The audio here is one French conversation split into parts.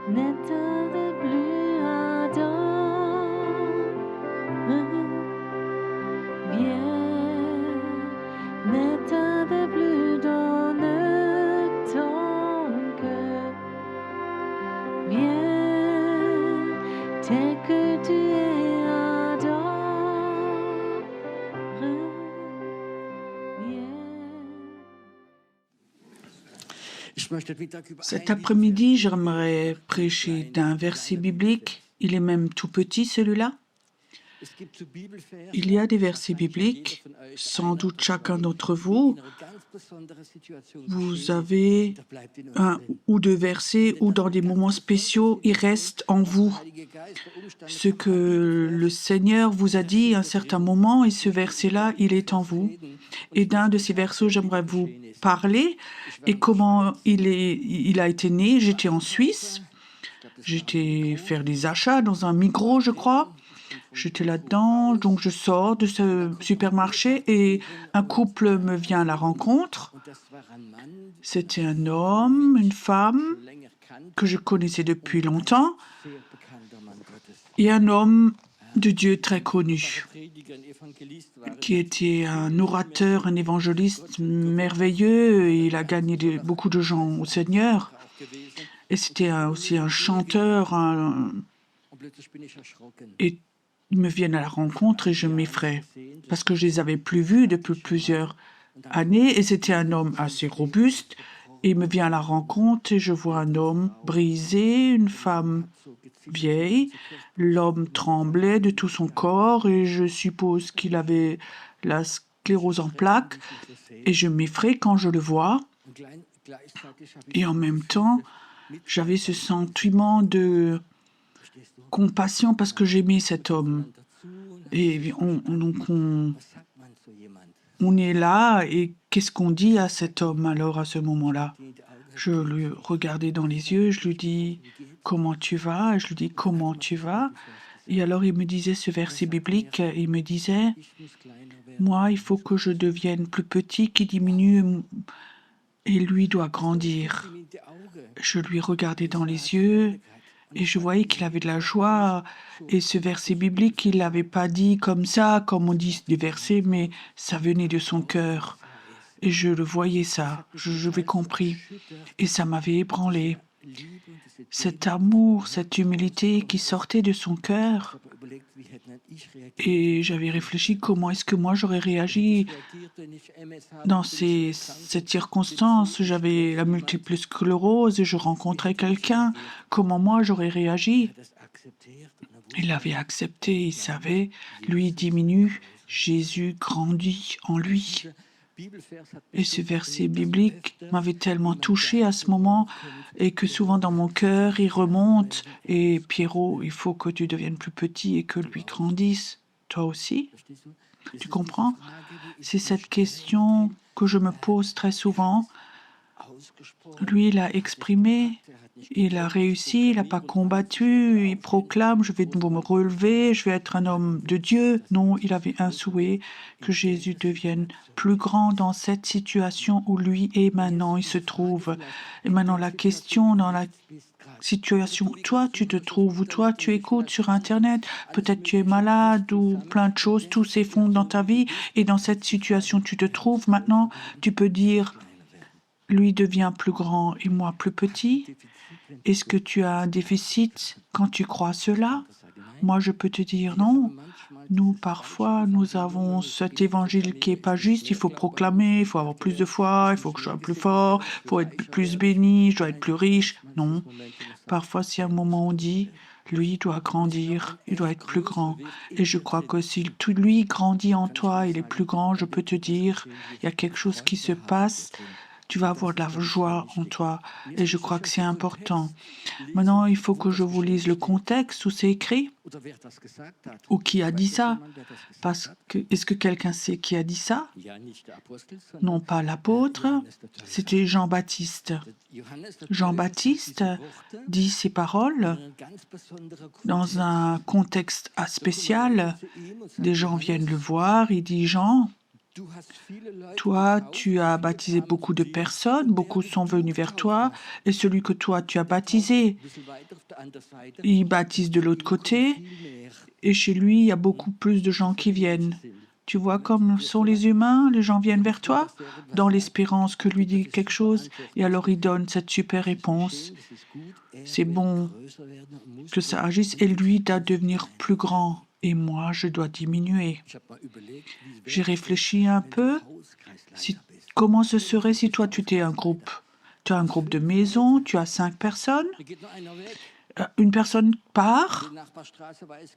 N'éteins plus ardent, viens, n'éteins plus dans ton cœur, viens, tel que tu es ardent, Cet après-midi, j'aimerais prêcher d'un verset biblique. Il est même tout petit, celui-là. Il y a des versets bibliques. Sans doute chacun d'entre vous, vous avez un ou deux versets où dans des moments spéciaux, il reste en vous ce que le Seigneur vous a dit à un certain moment, et ce verset-là, il est en vous. Et d'un de ces versets, j'aimerais vous parler et comment il a été né. J'étais en Suisse, j'étais faire des achats dans un Migros, je crois. J'étais là-dedans, donc je sors de ce supermarché et un couple me vient à la rencontre. C'était un homme, une femme que je connaissais depuis longtemps et un homme de Dieu très connu, qui était un orateur, un évangéliste merveilleux. Et il a gagné beaucoup de gens au Seigneur. Et c'était aussi un chanteur. Et ils me viennent à la rencontre et je m'effraie parce que je les avais plus vus depuis plusieurs années. Et c'était un homme assez robuste. Et il me vient à la rencontre et je vois un homme brisé, une femme vieille. L'homme tremblait de tout son corps et je suppose qu'il avait la sclérose en plaques. Et je m'effraie quand je le vois. Et en même temps, j'avais ce sentiment de compassion parce que j'aimais cet homme. Et on est là et qu'est-ce qu'on dit à cet homme alors à ce moment-là? Je lui regardais dans les yeux, je lui dis « Comment tu vas ?» Et je lui dis « Comment tu vas ?» Et alors il me disait ce verset biblique, il me disait « Moi, il faut que je devienne plus petit, qu'il diminue et lui doit grandir. » Je lui regardais dans les yeux et je voyais qu'il avait de la joie. Et ce verset biblique, il ne l'avait pas dit comme ça, comme on dit des versets, mais ça venait de son cœur. Et je le voyais ça, je l'ai compris. Et ça m'avait ébranlé. Cet amour, cette humilité qui sortait de son cœur. Et j'avais réfléchi comment est-ce que moi j'aurais réagi dans cette circonstance. J'avais la multiple sclérose et je rencontrais quelqu'un. Comment moi j'aurais réagi? Il avait accepté, il savait, lui diminue, Jésus grandit en lui. Et ce verset biblique m'avait tellement touché à ce moment et que souvent dans mon cœur, il remonte. Et Pierrot, il faut que tu deviennes plus petit et que lui grandisse. Toi aussi? Tu comprends? C'est cette question que je me pose très souvent. Lui, il a exprimé, il a réussi, il n'a pas combattu, il proclame, je vais me relever, je vais être un homme de Dieu. Non, il avait un souhait, que Jésus devienne plus grand dans cette situation où lui est maintenant, il se trouve. Et maintenant, la question dans la situation, toi, tu te trouves, ou toi, tu écoutes sur Internet, peut-être tu es malade ou plein de choses, tout s'effondre dans ta vie, et dans cette situation, tu te trouves maintenant, tu peux dire, lui devient plus grand et moi plus petit. Est-ce que tu as un déficit quand tu crois cela? Moi, je peux te dire non. Nous, parfois, nous avons cet évangile qui est pas juste. Il faut proclamer, il faut avoir plus de foi, il faut que je sois plus fort, il faut être plus béni, je dois être plus riche. Non. Parfois, c'est un moment où on dit, lui doit grandir, il doit être plus grand. Et je crois que si lui grandit en toi, il est plus grand, je peux te dire, il y a quelque chose qui se passe. Tu vas avoir de la joie en toi. Et je crois que c'est important. Maintenant, il faut que je vous lise le contexte où c'est écrit. Ou qui a dit ça. Parce que, est-ce que quelqu'un sait qui a dit ça? Non, pas l'apôtre. C'était Jean-Baptiste. Jean-Baptiste dit ces paroles dans un contexte spécial. Des gens viennent le voir. Il dit, Jean, Toi, tu as baptisé beaucoup de personnes, beaucoup sont venus vers toi, et celui que toi, tu as baptisé, il baptise de l'autre côté, et chez lui, il y a beaucoup plus de gens qui viennent. Tu vois comme sont les humains, les gens viennent vers toi, dans l'espérance que lui dit quelque chose, et alors il donne cette super réponse. C'est bon que ça agisse, et lui doit devenir plus grand, et moi, je dois diminuer. J'ai réfléchi un peu. Comment ce serait si toi, tu étais un groupe? Tu as un groupe de maison, tu as 5 personnes, une personne part,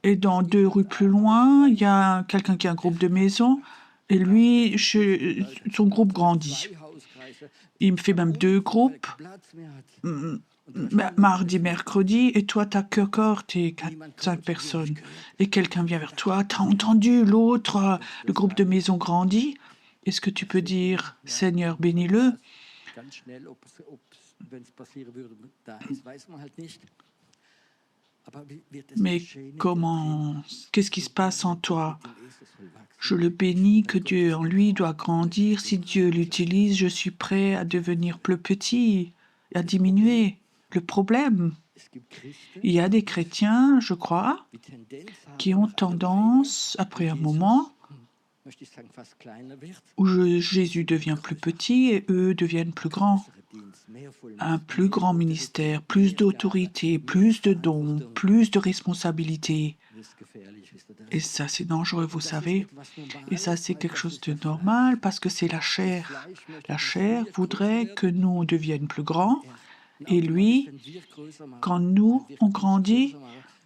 et dans 2 rues plus loin, il y a quelqu'un qui a un groupe de maison, et lui, son groupe grandit. Il me fait même 2 groupes, mardi, mercredi, et toi, t'as qu'encore tes 5 personnes. Et quelqu'un vient vers toi, t'as entendu l'autre, le groupe de maison grandit. Est-ce que tu peux dire, Seigneur, bénis-le? Mais qu'est-ce qui se passe en toi? Je le bénis que Dieu en lui doit grandir. Si Dieu l'utilise, je suis prêt à devenir plus petit, à diminuer. Le problème, il y a des chrétiens, je crois, qui ont tendance, après un moment, où Jésus devient plus petit et eux deviennent plus grands. Un plus grand ministère, plus d'autorité, plus de dons, plus de responsabilités. Et ça, c'est dangereux, vous savez. Et ça, c'est quelque chose de normal parce que c'est la chair. La chair voudrait que nous deviennes plus grands. Et lui, quand nous, on grandit,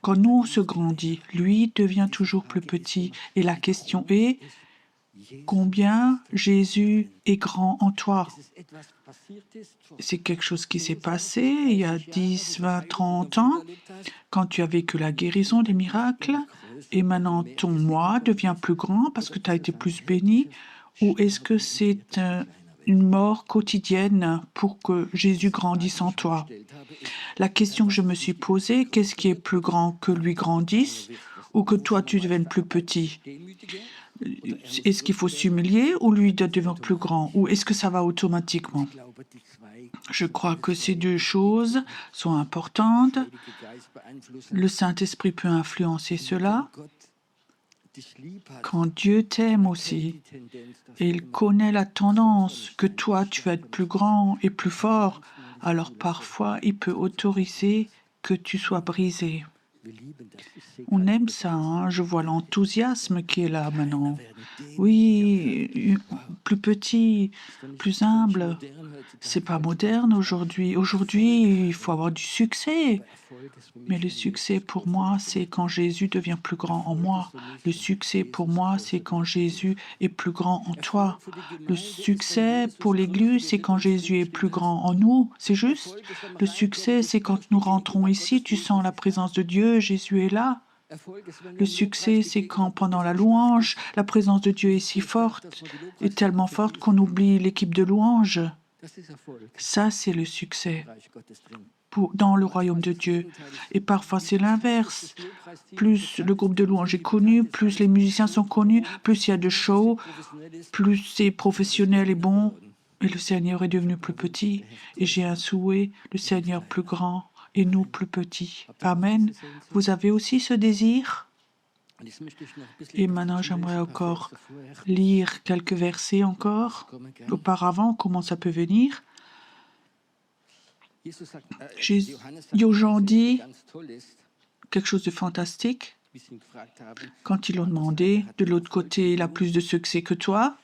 quand nous, on se grandit, lui devient toujours plus petit. Et la question est, combien Jésus est grand en toi? C'est quelque chose qui s'est passé il y a 10, 20, 30 ans, quand tu as vécu la guérison, des miracles, et maintenant ton moi devient plus grand parce que tu as été plus béni, ou est-ce que c'est une mort quotidienne pour que Jésus grandisse en toi? La question que je me suis posée, qu'est-ce qui est plus grand, que lui grandisse ou que toi tu deviennes plus petit? Est-ce qu'il faut s'humilier ou lui de devenir plus grand? Ou est-ce que ça va automatiquement? Je crois que ces 2 choses sont importantes. Le Saint-Esprit peut influencer cela. Quand Dieu t'aime aussi, et il connaît la tendance que toi, tu vas être plus grand et plus fort, alors parfois, il peut autoriser que tu sois brisé. On aime ça, hein? Je vois l'enthousiasme qui est là maintenant. Oui, plus petit, plus humble. C'est pas moderne aujourd'hui. Aujourd'hui, il faut avoir du succès. Mais le succès pour moi, c'est quand Jésus devient plus grand en moi. Le succès pour moi, c'est quand Jésus est plus grand en toi. Le succès pour l'Église, c'est quand Jésus est plus grand en nous. C'est juste. Le succès, c'est quand nous rentrons ici, tu sens la présence de Dieu, Jésus est là. Le succès, c'est quand pendant la louange, la présence de Dieu est si forte, et tellement forte qu'on oublie l'équipe de louange. Ça, c'est le succès dans le royaume de Dieu. Et parfois, c'est l'inverse. Plus le groupe de louange est connu, plus les musiciens sont connus, plus il y a de shows, plus c'est professionnel et bon, et le Seigneur est devenu plus petit. Et j'ai un souhait, le Seigneur plus grand et nous plus petits. Amen. Vous avez aussi ce désir? Et maintenant, j'aimerais encore lire quelques versets encore. Auparavant, comment ça peut venir? Jean dit quelque chose de fantastique. Quand ils l'ont demandé, de l'autre côté, il a plus de succès que toi.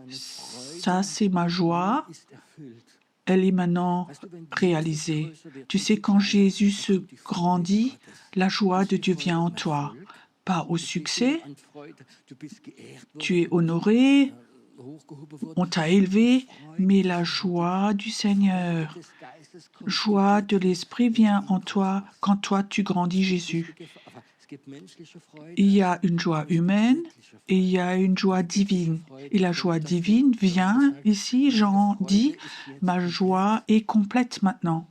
Ça, c'est ma joie. Elle est maintenant réalisée. Tu sais, quand Jésus se grandit, la joie de Dieu vient en toi. Pas au succès. Tu es honoré, on t'a élevé, mais la joie du Seigneur, joie de l'Esprit vient en toi quand toi tu grandis Jésus. Il y a une joie humaine et il y a une joie divine. Et la joie divine vient ici, Jean dit, ma joie est complète maintenant.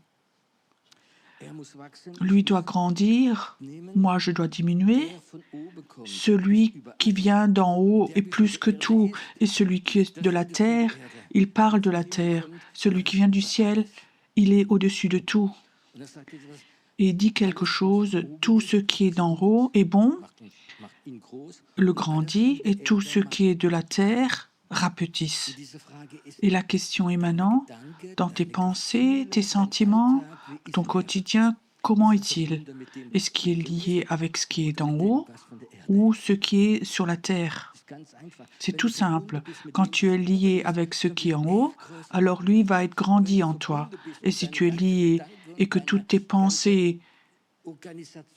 Lui doit grandir, moi je dois diminuer. Celui qui vient d'en haut est plus que tout, et celui qui est de la terre, il parle de la terre. Celui qui vient du ciel, il est au-dessus de tout. Et il dit quelque chose, tout ce qui est d'en haut est bon, le grandit, et tout ce qui est de la terre rapetisse. Et la question est maintenant, dans tes pensées, tes sentiments, ton quotidien, comment est-il? Est-ce qu'il est lié avec ce qui est d'en haut ou ce qui est sur la terre? C'est tout simple. Quand tu es lié avec ce qui est en haut, alors lui va être grandi en toi. Et si tu es lié et que toutes tes pensées,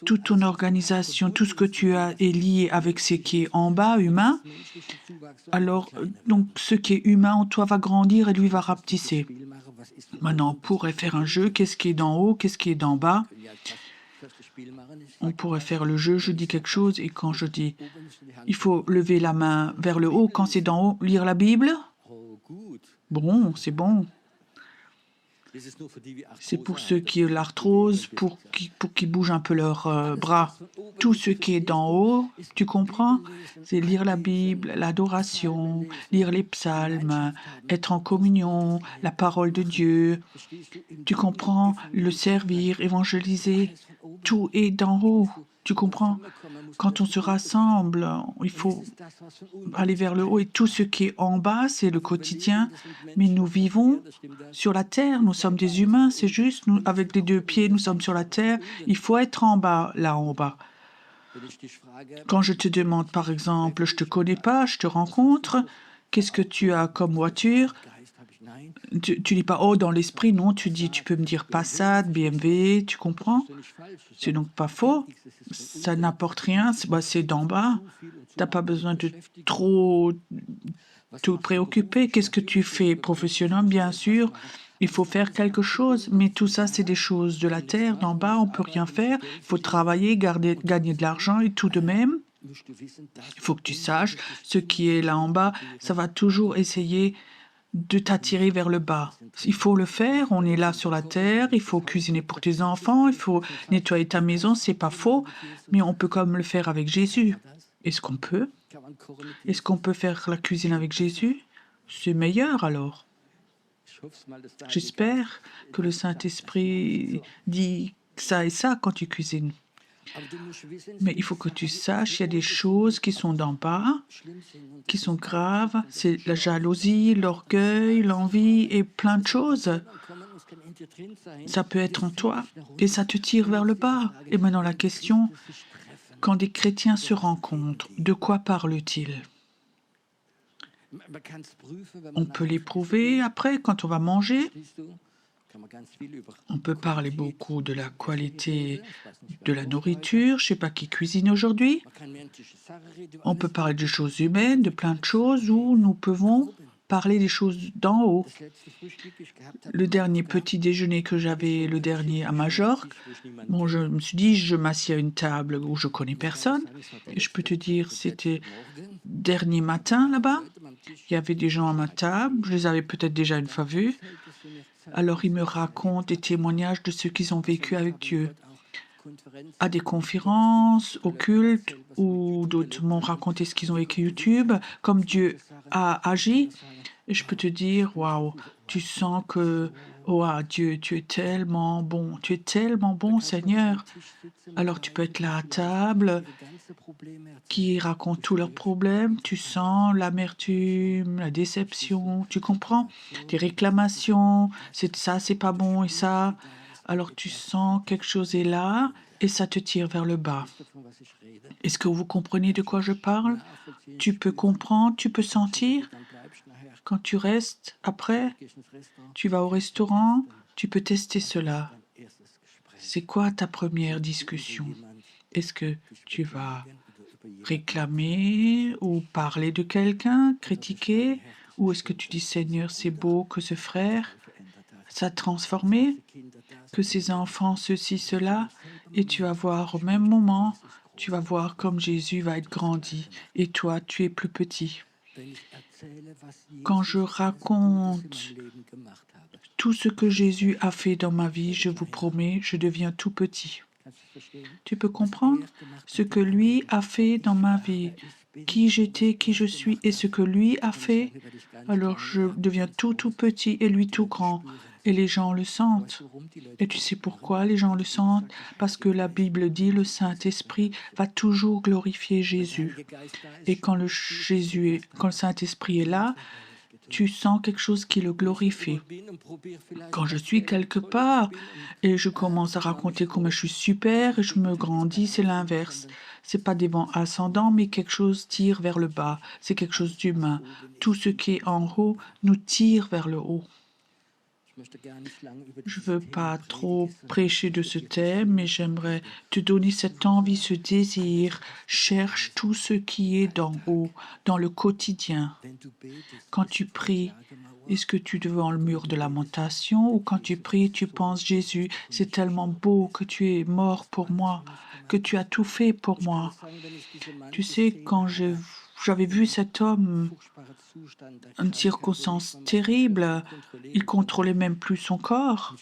toute ton organisation, tout ce que tu as est lié avec ce qui est en bas, humain, alors donc ce qui est humain en toi va grandir et lui va rapetisser. Maintenant, on pourrait faire un jeu, qu'est-ce qui est d'en haut, qu'est-ce qui est d'en bas? On pourrait faire le jeu, je dis quelque chose et quand je dis il faut lever la main vers le haut, quand c'est d'en haut, lire la Bible? Bon, c'est bon. C'est pour ceux qui ont l'arthrose, pour qu'ils bougent un peu leurs bras. Tout ce qui est d'en haut, tu comprends? C'est lire la Bible, l'adoration, lire les psaumes, être en communion, la parole de Dieu. Tu comprends? Le servir, évangéliser. Tout est d'en haut. Tu comprends? Quand on se rassemble, il faut aller vers le haut et tout ce qui est en bas, c'est le quotidien. Mais nous vivons sur la terre, nous sommes des humains, c'est juste, nous, avec les deux pieds, nous sommes sur la terre. Il faut être en bas, là en bas. Quand je te demande, par exemple, je te connais pas, je te rencontre, qu'est-ce que tu as comme voiture? Tu dis pas, oh, dans l'esprit, non, tu dis, tu peux me dire Passat, BMW, tu comprends? C'est donc pas faux, ça n'apporte rien, c'est d'en bas. T'as pas besoin de trop te préoccuper. Qu'est-ce que tu fais professionnellement? Bien sûr, il faut faire quelque chose, mais tout ça, c'est des choses de la terre, d'en bas, on peut rien faire. Il faut travailler, gagner de l'argent et tout de même. Il faut que tu saches, ce qui est là en bas, ça va toujours essayer de t'attirer vers le bas. Il faut le faire, on est là sur la terre, il faut cuisiner pour tes enfants, il faut nettoyer ta maison, c'est pas faux, mais on peut comme le faire avec Jésus. Est-ce qu'on peut? Est-ce qu'on peut faire la cuisine avec Jésus? C'est meilleur alors. J'espère que le Saint-Esprit dit ça et ça quand tu cuisines. Mais il faut que tu saches, il y a des choses qui sont d'en bas, qui sont graves. C'est la jalousie, l'orgueil, l'envie et plein de choses. Ça peut être en toi et ça te tire vers le bas. Et maintenant la question, quand des chrétiens se rencontrent, de quoi parlent-ils? On peut l'éprouver après quand on va manger. On peut parler beaucoup de la qualité de la nourriture. Je ne sais pas qui cuisine aujourd'hui. On peut parler de choses humaines, de plein de choses où nous pouvons parler des choses d'en haut. Le dernier petit déjeuner que j'avais, le dernier à Majorque, bon, je me suis dit, je m'assieds à une table où je connais personne. Et je peux te dire, c'était dernier matin là-bas. Il y avait des gens à ma table, je les avais peut-être déjà une fois vus. Alors ils me racontent des témoignages de ce qu'ils ont vécu avec Dieu. À des conférences, au culte, ou d'autres m'ont raconté ce qu'ils ont vécu YouTube, comme Dieu a agi. Et je peux te dire, waouh, tu sens que, oh Dieu, tu es tellement bon, Seigneur. Alors tu peux être là à table, qui racontent tous leurs problèmes, tu sens l'amertume, la déception, tu comprends? Des réclamations, c'est pas bon et ça. Alors tu sens quelque chose est là et ça te tire vers le bas. Est-ce que vous comprenez de quoi je parle? Tu peux comprendre, tu peux sentir? Quand tu restes après, tu vas au restaurant, tu peux tester cela. C'est quoi ta première discussion? Est-ce que tu vas réclamer ou parler de quelqu'un, critiquer? Ou est-ce que tu dis, Seigneur, c'est beau que ce frère s'a transformé, que ses enfants, ceci, cela, et tu vas voir au même moment, tu vas voir comme Jésus va être grandi, et toi, tu es plus petit. Quand je raconte tout ce que Jésus a fait dans ma vie, je vous promets, je deviens tout petit. Tu peux comprendre ce que lui a fait dans ma vie, qui j'étais, qui je suis et ce que lui a fait. Alors je deviens tout petit et lui tout grand. Et les gens le sentent. Et tu sais pourquoi les gens le sentent? Parce que la Bible dit le Saint-Esprit va toujours glorifier Jésus. Et quand quand le Saint-Esprit est là, tu sens quelque chose qui le glorifie. Quand je suis quelque part et je commence à raconter comment je suis super et je me grandis, c'est l'inverse. C'est pas des vents ascendants, mais quelque chose tire vers le bas. C'est quelque chose d'humain. Tout ce qui est en haut nous tire vers le haut. Je veux pas trop prêcher de ce thème, mais j'aimerais te donner cette envie, ce désir. Cherche tout ce qui est d'en haut, dans le quotidien. Quand tu pries, est-ce que tu es devant le mur de lamentation ou quand tu pries, tu penses Jésus, c'est tellement beau que tu es mort pour moi, que tu as tout fait pour moi. Tu sais, quand j'avais vu cet homme, une circonstance terrible, il contrôlait même plus son corps.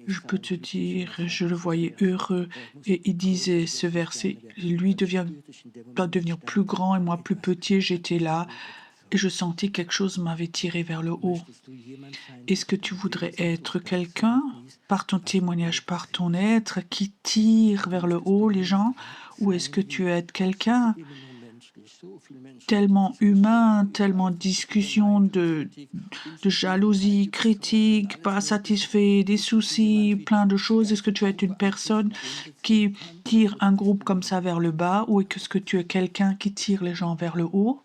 Je peux te dire, je le voyais heureux et il disait ce verset, lui doit devenir plus grand et moi plus petit, j'étais là et je sentis quelque chose m'avait tiré vers le haut. Est-ce que tu voudrais être quelqu'un, par ton témoignage, par ton être, qui tire vers le haut les gens, ou est-ce que tu veux être quelqu'un tellement humain, tellement de discussions, de jalousie, critique, pas satisfait, des soucis, plein de choses. Est-ce que tu es une personne qui tire un groupe comme ça vers le bas ou est-ce que tu es quelqu'un qui tire les gens vers le haut?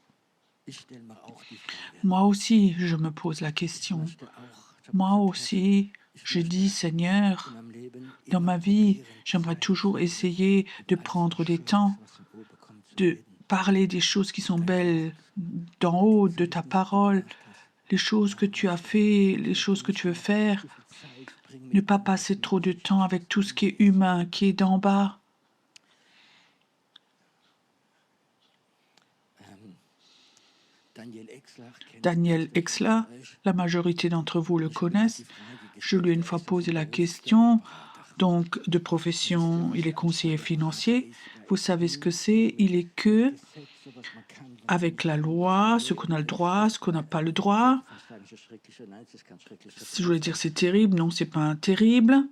Moi aussi, je me pose la question. Moi aussi, je dis, Seigneur, dans ma vie, j'aimerais toujours essayer de prendre des temps, de parler des choses qui sont belles d'en haut, de ta parole, les choses que tu as fait, les choses que tu veux faire. Ne pas passer trop de temps avec tout ce qui est humain, qui est d'en bas. Daniel Exler, la majorité d'entre vous le connaissent. Je lui ai une fois posé la question. Donc, de profession, il est conseiller financier. Vous savez ce que c'est? Il est que avec la loi, ce qu'on a le droit, ce qu'on n'a pas le droit. Si je voulais dire c'est terrible, non, c'est pas terrible.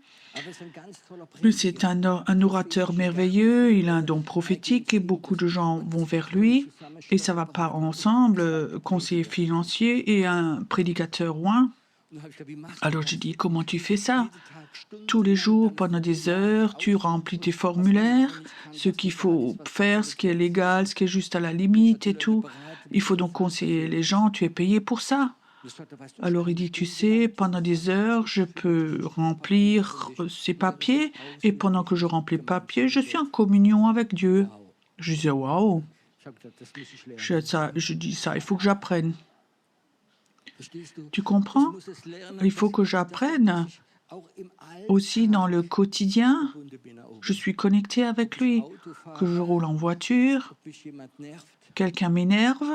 Mais c'est un orateur merveilleux, il a un don prophétique et beaucoup de gens vont vers lui. Et ça va pas ensemble, conseiller financier et un prédicateur roi. Alors j'ai dit, comment tu fais ça? Tous les jours, pendant des heures, tu remplis tes formulaires, ce qu'il faut faire, ce qui est légal, ce qui est juste à la limite et tout. Il faut donc conseiller les gens, tu es payé pour ça. Alors il dit, tu sais, pendant des heures, je peux remplir ces papiers et pendant que je remplis les papiers, je suis en communion avec Dieu. Je disais, waouh, je dis ça, il faut que j'apprenne. Tu comprends? Il faut que j'apprenne aussi dans le quotidien. Je suis connecté avec lui. Que je roule en voiture, quelqu'un m'énerve.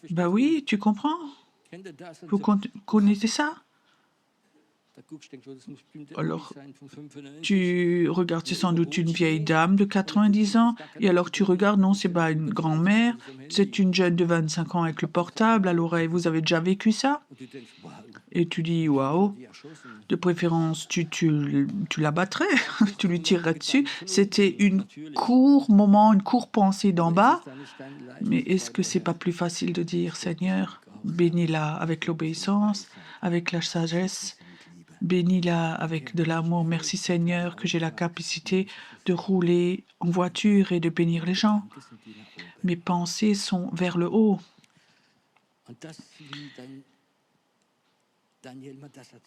Ben oui, tu comprends? Vous connaissez ça? Alors, tu regardes, c'est sans doute une vieille dame de 90 ans, et alors tu regardes, non, c'est pas une grand-mère, c'est une jeune de 25 ans avec le portable à l'oreille. Vous avez déjà vécu ça? Et tu dis, waouh, de préférence, tu l'abattrais, tu lui tirerais dessus. C'était une court moment, une courte pensée d'en bas. Mais est-ce que c'est pas plus facile de dire, Seigneur, bénis-la avec l'obéissance, avec la sagesse, bénis-la avec de l'amour. Merci Seigneur que j'ai la capacité de rouler en voiture et de bénir les gens. Mes pensées sont vers le haut.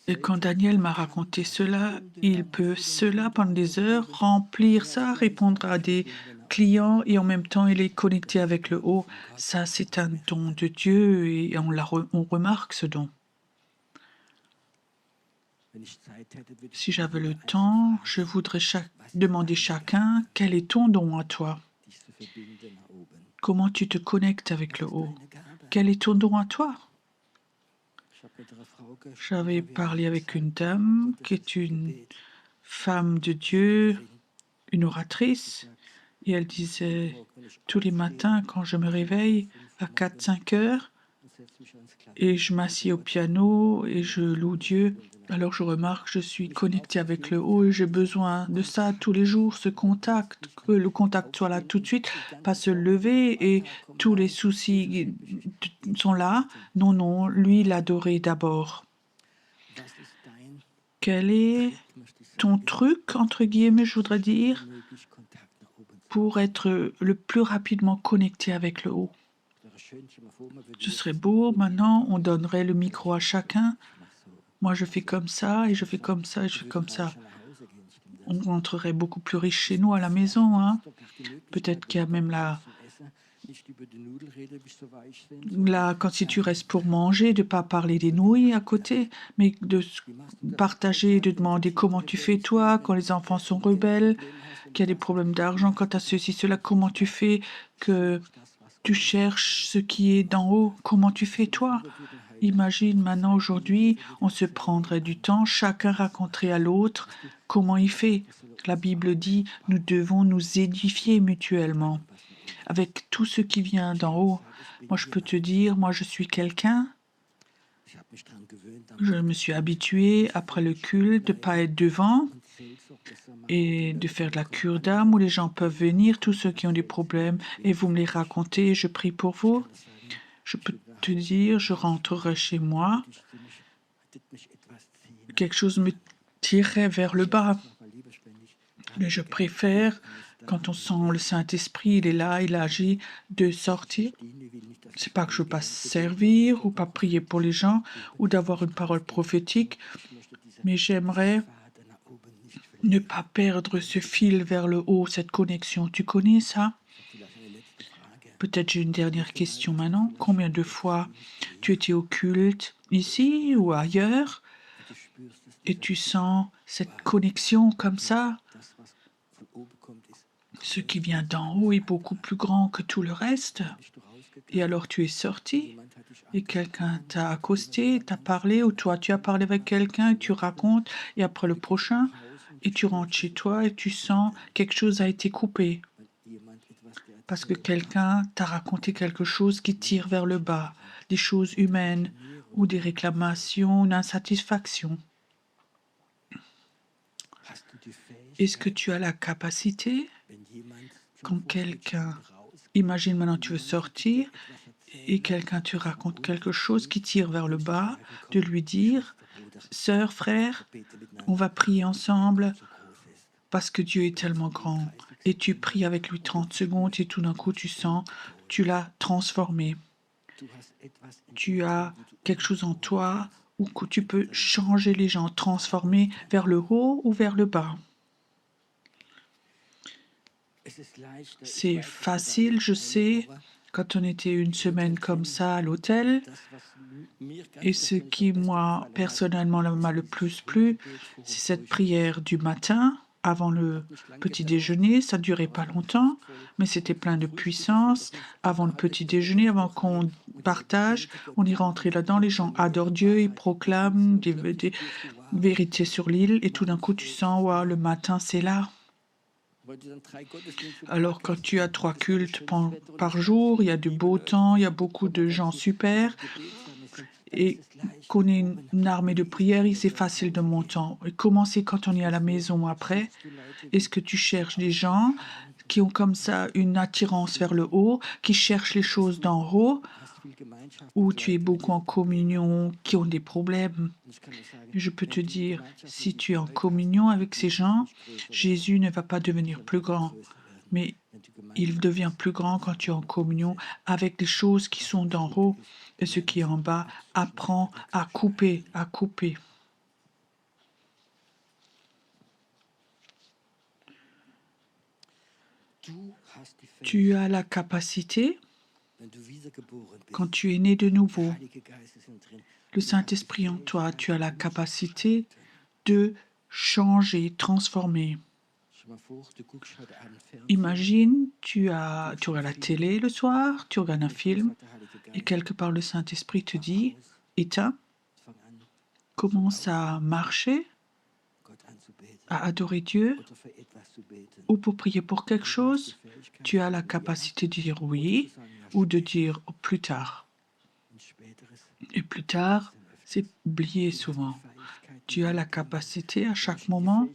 Et quand Daniel m'a raconté cela, il peut cela pendant des heures, remplir ça, répondre à des clients et en même temps il est connecté avec le haut. Ça, c'est un don de Dieu et on remarque ce don. Si j'avais le temps, je voudrais demander chacun quel est ton don à toi. Comment tu te connectes avec le haut? Quel est ton don à toi? J'avais parlé avec une dame qui est une femme de Dieu, une oratrice, et elle disait tous les matins quand je me réveille à 4-5 heures et je m'assieds au piano et je loue Dieu, alors je remarque que je suis connectée avec le haut et j'ai besoin de ça tous les jours, ce contact, que le contact soit là tout de suite, pas se lever et tous les soucis sont là. Non, non, lui l'adorer d'abord. Quel est ton truc, entre guillemets, je voudrais dire, pour être le plus rapidement connecté avec le haut? Ce serait beau, maintenant, on donnerait le micro à chacun. Moi, je fais comme ça, et je fais comme ça, et je fais comme ça. On rentrerait beaucoup plus riche chez nous à la maison, hein. Peut-être qu'il y a même quand si tu restes pour manger, de pas parler des nouilles à côté, mais de partager, de demander comment tu fais toi, quand les enfants sont rebelles, qu'il y a des problèmes d'argent, quand tu as ceci, cela, comment tu fais, que tu cherches ce qui est d'en haut, comment tu fais toi? Imagine maintenant aujourd'hui, on se prendrait du temps, chacun raconterait à l'autre comment il fait. La Bible dit, nous devons nous édifier mutuellement avec tout ce qui vient d'en haut. Moi, je peux te dire, moi, je suis quelqu'un, je me suis habitué après le culte de ne pas être devant et de faire de la cure d'âme où les gens peuvent venir, tous ceux qui ont des problèmes, et vous me les racontez et je prie pour vous. Je peux te dire, je rentrerai chez moi, quelque chose me tirerait vers le bas. Mais je préfère, quand on sent le Saint-Esprit, il est là, il agit, de sortir. C'est pas que je veux pas servir ou pas prier pour les gens ou d'avoir une parole prophétique, mais j'aimerais ne pas perdre ce fil vers le haut, cette connexion. Tu connais ça? Peut-être j'ai une dernière question maintenant. Combien de fois tu étais au culte, ici ou ailleurs, et tu sens cette connexion comme ça? Ce qui vient d'en haut est beaucoup plus grand que tout le reste. Et alors tu es sorti et quelqu'un t'a accosté, t'a parlé, ou toi tu as parlé avec quelqu'un et tu racontes, et après le prochain, et tu rentres chez toi et tu sens quelque chose a été coupé. Parce que quelqu'un t'a raconté quelque chose qui tire vers le bas, des choses humaines ou des réclamations, une insatisfaction. Est-ce que tu as la capacité, quand quelqu'un, imagine maintenant tu veux sortir, et quelqu'un te raconte quelque chose qui tire vers le bas, de lui dire, sœur, frère, on va prier ensemble parce que Dieu est tellement grand. Et tu pries avec lui 30 secondes et tout d'un coup tu sens, tu l'as transformé. Tu as quelque chose en toi où que tu peux changer les gens, transformer vers le haut ou vers le bas. C'est facile, je sais, quand on était une semaine comme ça à l'hôtel. Et ce qui, moi, personnellement, m'a le plus plu, c'est cette prière du matin, avant le petit déjeuner. Ça ne durait pas longtemps, mais c'était plein de puissance. Avant le petit déjeuner, avant qu'on partage, on y rentrait là-dedans. Les gens adorent Dieu, ils proclament des vérités sur l'île. Et tout d'un coup, tu sens, ouais, le matin, c'est là. Alors, quand tu as 3 cultes par jour, il y a du beau temps, il y a beaucoup de gens super, et qu'on ait une armée de prière, c'est facile de monter. Et comment c'est quand on est à la maison après? Est-ce que tu cherches des gens qui ont comme ça une attirance vers le haut, qui cherchent les choses d'en haut, ou tu es beaucoup en communion, qui ont des problèmes? Je peux te dire, si tu es en communion avec ces gens, Jésus ne va pas devenir plus grand, mais il devient plus grand quand tu es en communion avec les choses qui sont d'en haut, et ce qui est en bas apprend à couper, à couper. Tu as la capacité, quand tu es né de nouveau, le Saint-Esprit en toi, tu as la capacité de changer, transformer. Imagine, tu regardes la télé le soir, tu regardes un film, et quelque part le Saint-Esprit te dit, éteins, commence à marcher, à adorer Dieu, ou pour prier pour quelque chose, tu as la capacité de dire oui, ou de dire plus tard. Et plus tard, c'est oublié souvent. Tu as la capacité à chaque moment,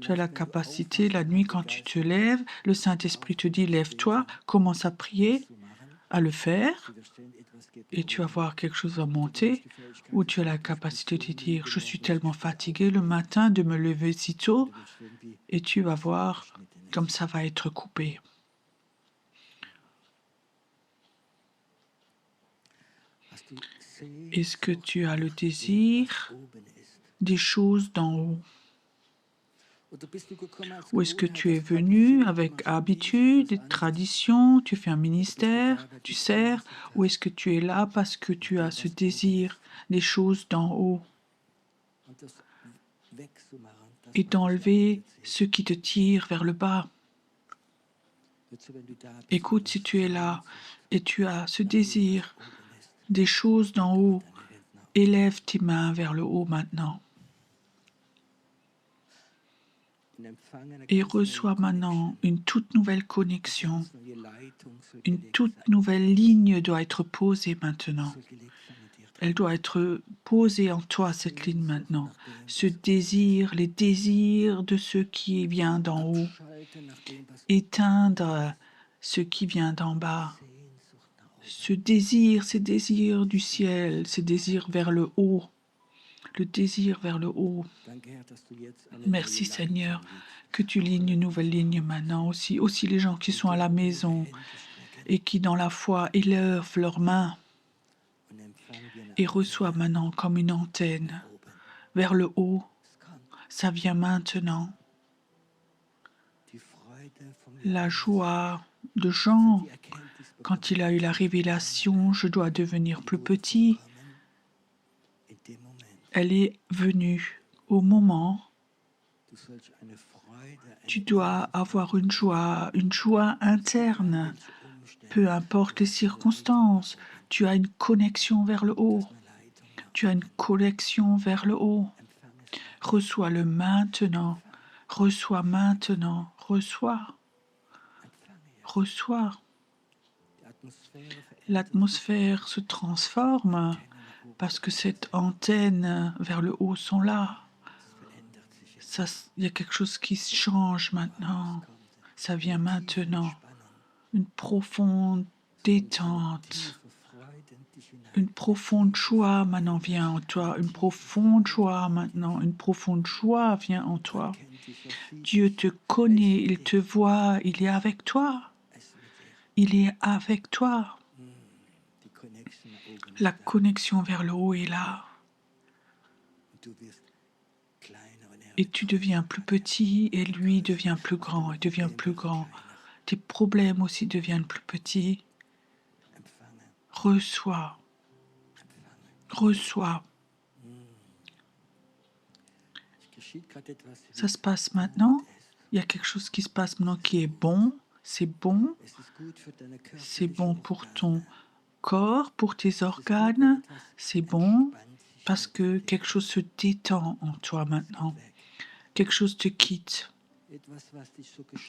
tu as la capacité la nuit quand tu te lèves, le Saint-Esprit te dit lève-toi, commence à prier, à le faire, et tu vas voir quelque chose va monter, ou tu as la capacité de dire je suis tellement fatigué le matin de me lever si tôt, et tu vas voir comme ça va être coupé. Est-ce que tu as le désir des choses d'en haut? Ou est-ce que tu es venu avec habitude, tradition, tu fais un ministère, tu sers? Ou est-ce que tu es là parce que tu as ce désir des choses d'en haut? Et d'enlever ce qui te tire vers le bas. Écoute, si tu es là et tu as ce désir des choses d'en haut, élève tes mains vers le haut maintenant. Et reçois maintenant une toute nouvelle connexion. Une toute nouvelle ligne doit être posée maintenant. Elle doit être posée en toi, cette ligne maintenant. Ce désir, les désirs de ce qui vient d'en haut. Éteindre ce qui vient d'en bas. Ce désir, ces désirs du ciel, ces désirs vers le haut. Le désir vers le haut. Merci Seigneur que tu lignes une nouvelle ligne maintenant aussi. Aussi les gens qui sont à la maison et qui dans la foi élèvent leurs mains et reçoivent maintenant comme une antenne vers le haut. Ça vient maintenant. La joie de Jean, quand il a eu la révélation, je dois devenir plus petit, elle est venue au moment. Tu dois avoir une joie interne, peu importe les circonstances. Tu as une connexion vers le haut. Tu as une connexion vers le haut. Reçois-le maintenant. Reçois maintenant. Reçois. Reçois. L'atmosphère se transforme parce que cette antenne vers le haut sont là. Il y a quelque chose qui change maintenant. Ça vient maintenant. Une profonde détente. Une profonde joie maintenant vient en toi. Une profonde joie maintenant. Une profonde joie vient en toi. Dieu te connaît, il te voit, il est avec toi. Il est avec toi. La connexion vers le haut est là. Et tu deviens plus petit et lui devient plus grand et devient plus grand. Tes problèmes aussi deviennent plus petits. Reçois. Reçois. Ça se passe maintenant. Il y a quelque chose qui se passe maintenant qui est bon. C'est bon. C'est bon pour ton corps, pour tes organes. C'est bon parce que quelque chose se détend en toi maintenant. Quelque chose te quitte.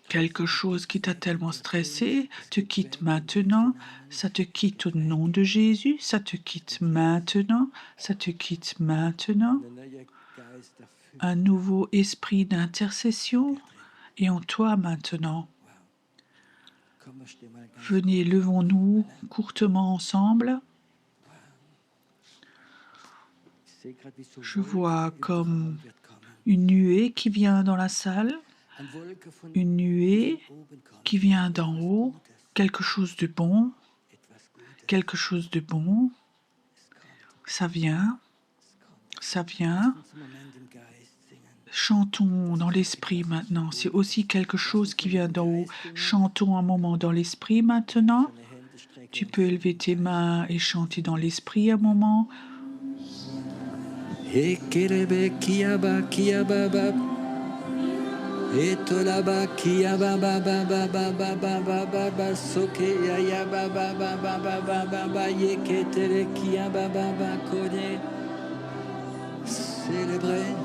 Quelque chose qui t'a tellement stressé te quitte maintenant. Ça te quitte au nom de Jésus. Ça te quitte maintenant. Ça te quitte maintenant. Un nouveau esprit d'intercession est en toi maintenant. Venez, levons-nous courtement ensemble. Je vois comme une nuée qui vient dans la salle, une nuée qui vient d'en haut, quelque chose de bon, quelque chose de bon. Ça vient, ça vient. Chantons dans l'esprit maintenant. C'est aussi quelque chose qui vient d'en haut. Chantons un moment dans l'esprit maintenant. Tu peux élever tes mains et chanter dans l'esprit un moment. Et tolaba kia ba ba ba ba ba ba ba ba ba ba soke ya ya ba ba ba ba ba ba ba ba ye ketere kia ba ba ba kone célébrer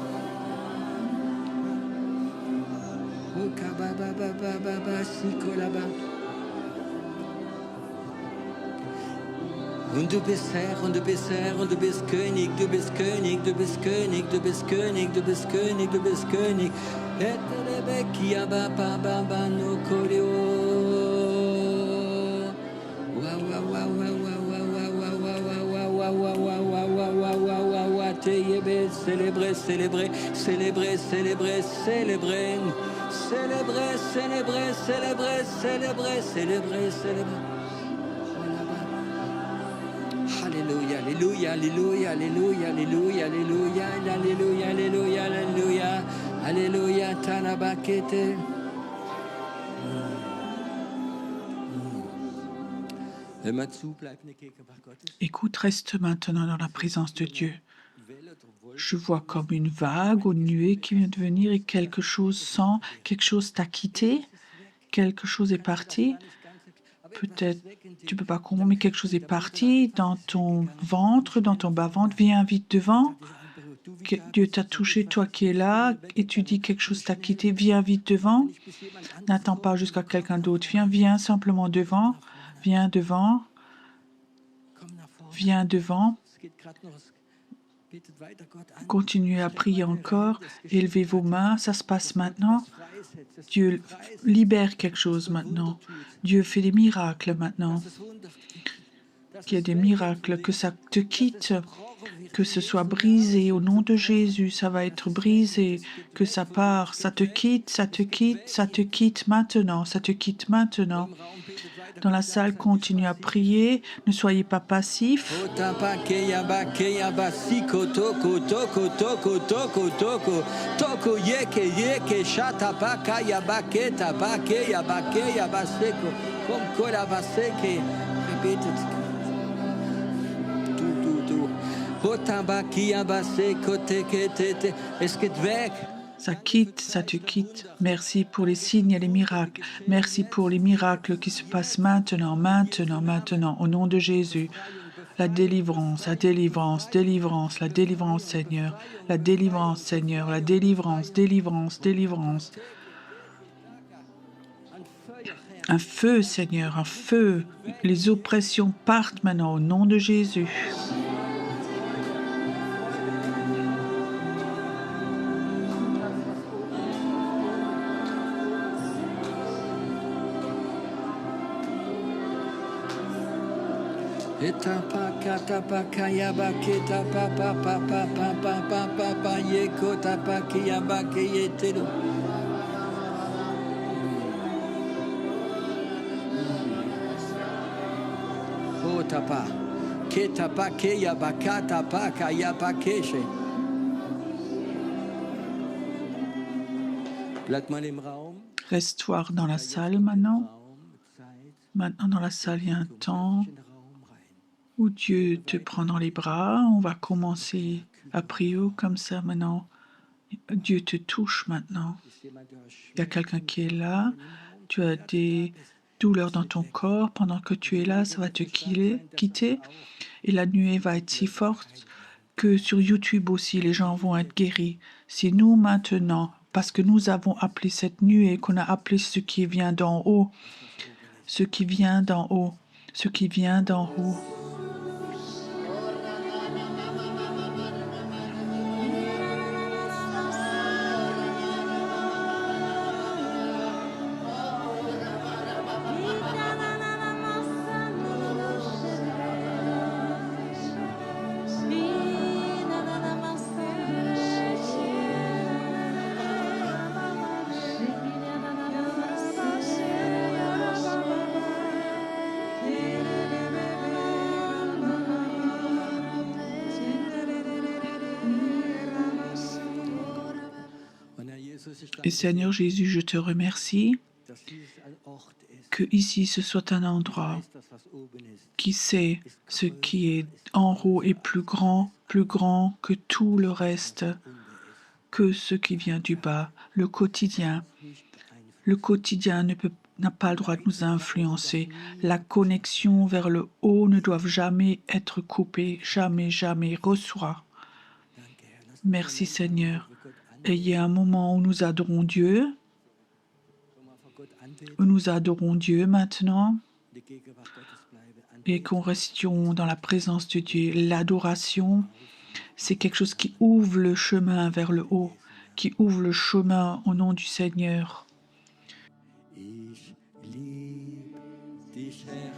oka ba ba ba ba ba ba sikola ba und du bist Herr und du bist Herr und du bist König, du bist König, du bist König, du bist König, du bist König, du bist König. Etelebeki ba ba ba ba no korio. Wa wa wa wa wa wa wa wa wa wa wa wa wa wa wa wa wa wa wa te yebe célébrer célébrer célébrer célébrer célébrer célébrer célébrer célébrer célébrer célébrer célébrer. Alléluia, alléluia, alléluia, alléluia, alléluia, alléluia, alléluia, alléluia, alléluia, alléluia, tanabakete. Écoute, reste maintenant dans la présence de Dieu. Je vois comme une vague ou une nuée qui vient de venir et quelque chose sent, quelque chose t'a quitté, quelque chose est parti. Peut-être tu peux pas comprendre, mais quelque chose est parti dans ton ventre, dans ton bas-ventre. Viens vite devant. Dieu t'a touché, toi qui es là, et tu dis quelque chose t'a quitté. Viens vite devant. N'attends pas jusqu'à quelqu'un d'autre. Viens simplement devant. Viens devant. Viens devant. Continuez à prier encore. Élevez vos mains. Ça se passe maintenant. Dieu libère quelque chose maintenant. Dieu fait des miracles maintenant. Qu'il y ait des miracles, que ça te quitte, que ce soit brisé au nom de Jésus, ça va être brisé, que ça part, ça te quitte, ça te quitte, ça te quitte maintenant, ça te quitte maintenant. Dans la salle, continue à prier, ne soyez pas passifs. Ça quitte, ça te quitte. Merci pour les signes et les miracles. Merci pour les miracles qui se passent maintenant, maintenant, maintenant, au nom de Jésus. La délivrance, la délivrance, délivrance, la délivrance, Seigneur. La délivrance, Seigneur. La délivrance, délivrance, délivrance. Un feu, Seigneur, un feu. Les oppressions partent maintenant au nom de Jésus. Reste-toi dans la salle maintenant. Maintenant, dans la salle, il y a un temps où Dieu te prend dans les bras. On va commencer à prier comme ça maintenant. Dieu te touche maintenant. Il y a quelqu'un qui est là. Tu as des douleurs dans ton corps. Pendant que tu es là, ça va te quitter. Et la nuée va être si forte que sur YouTube aussi, les gens vont être guéris. C'est nous maintenant, parce que nous avons appelé cette nuée, qu'on a appelé ce qui vient d'en haut. Ce qui vient d'en haut. Ce qui vient d'en haut. Et Seigneur Jésus, je te remercie que ici ce soit un endroit qui sait ce qui est en haut est plus grand que tout le reste, que ce qui vient du bas, le quotidien. Le quotidien n'a pas le droit de nous influencer. La connexion vers le haut ne doit jamais être coupée, jamais, jamais. Reçois. Merci Seigneur. Ayez un moment où nous adorons Dieu. Où nous adorons Dieu maintenant. Et qu'on restions dans la présence de Dieu. L'adoration, c'est quelque chose qui ouvre le chemin vers le haut, qui ouvre le chemin au nom du Seigneur. Ich lieb dich, Herr.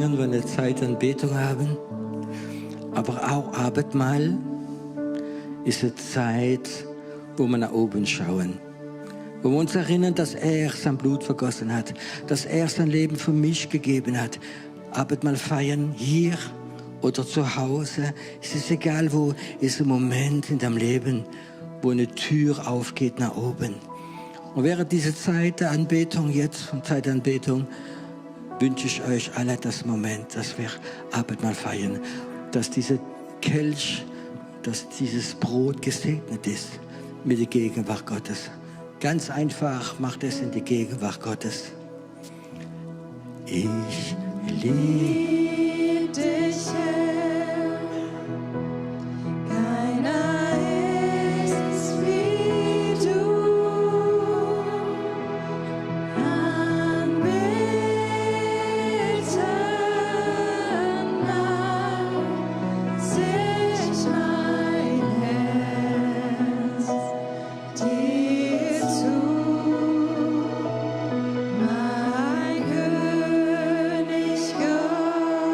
Wenn wir eine Zeit Anbetung haben, aber auch Abendmahl ist eine Zeit, wo wir nach oben schauen, wo wir uns erinnern, dass er sein Blut vergossen hat, dass er sein Leben für mich gegeben hat. Abendmahl feiern hier oder zu Hause, es ist egal wo, ist ein Moment in deinem Leben, wo eine Tür aufgeht nach oben. Und während dieser Zeit der Anbetung jetzt und Zeit der Anbetung wünsche ich euch alle das Moment, dass wir Abendmahl feiern, dass dieser Kelch, dass dieses Brot gesegnet ist mit der Gegenwart Gottes. Ganz einfach, macht es in die Gegenwart Gottes. Ich liebe dich, Herr. Keiner ist wie du. Mein König Gott.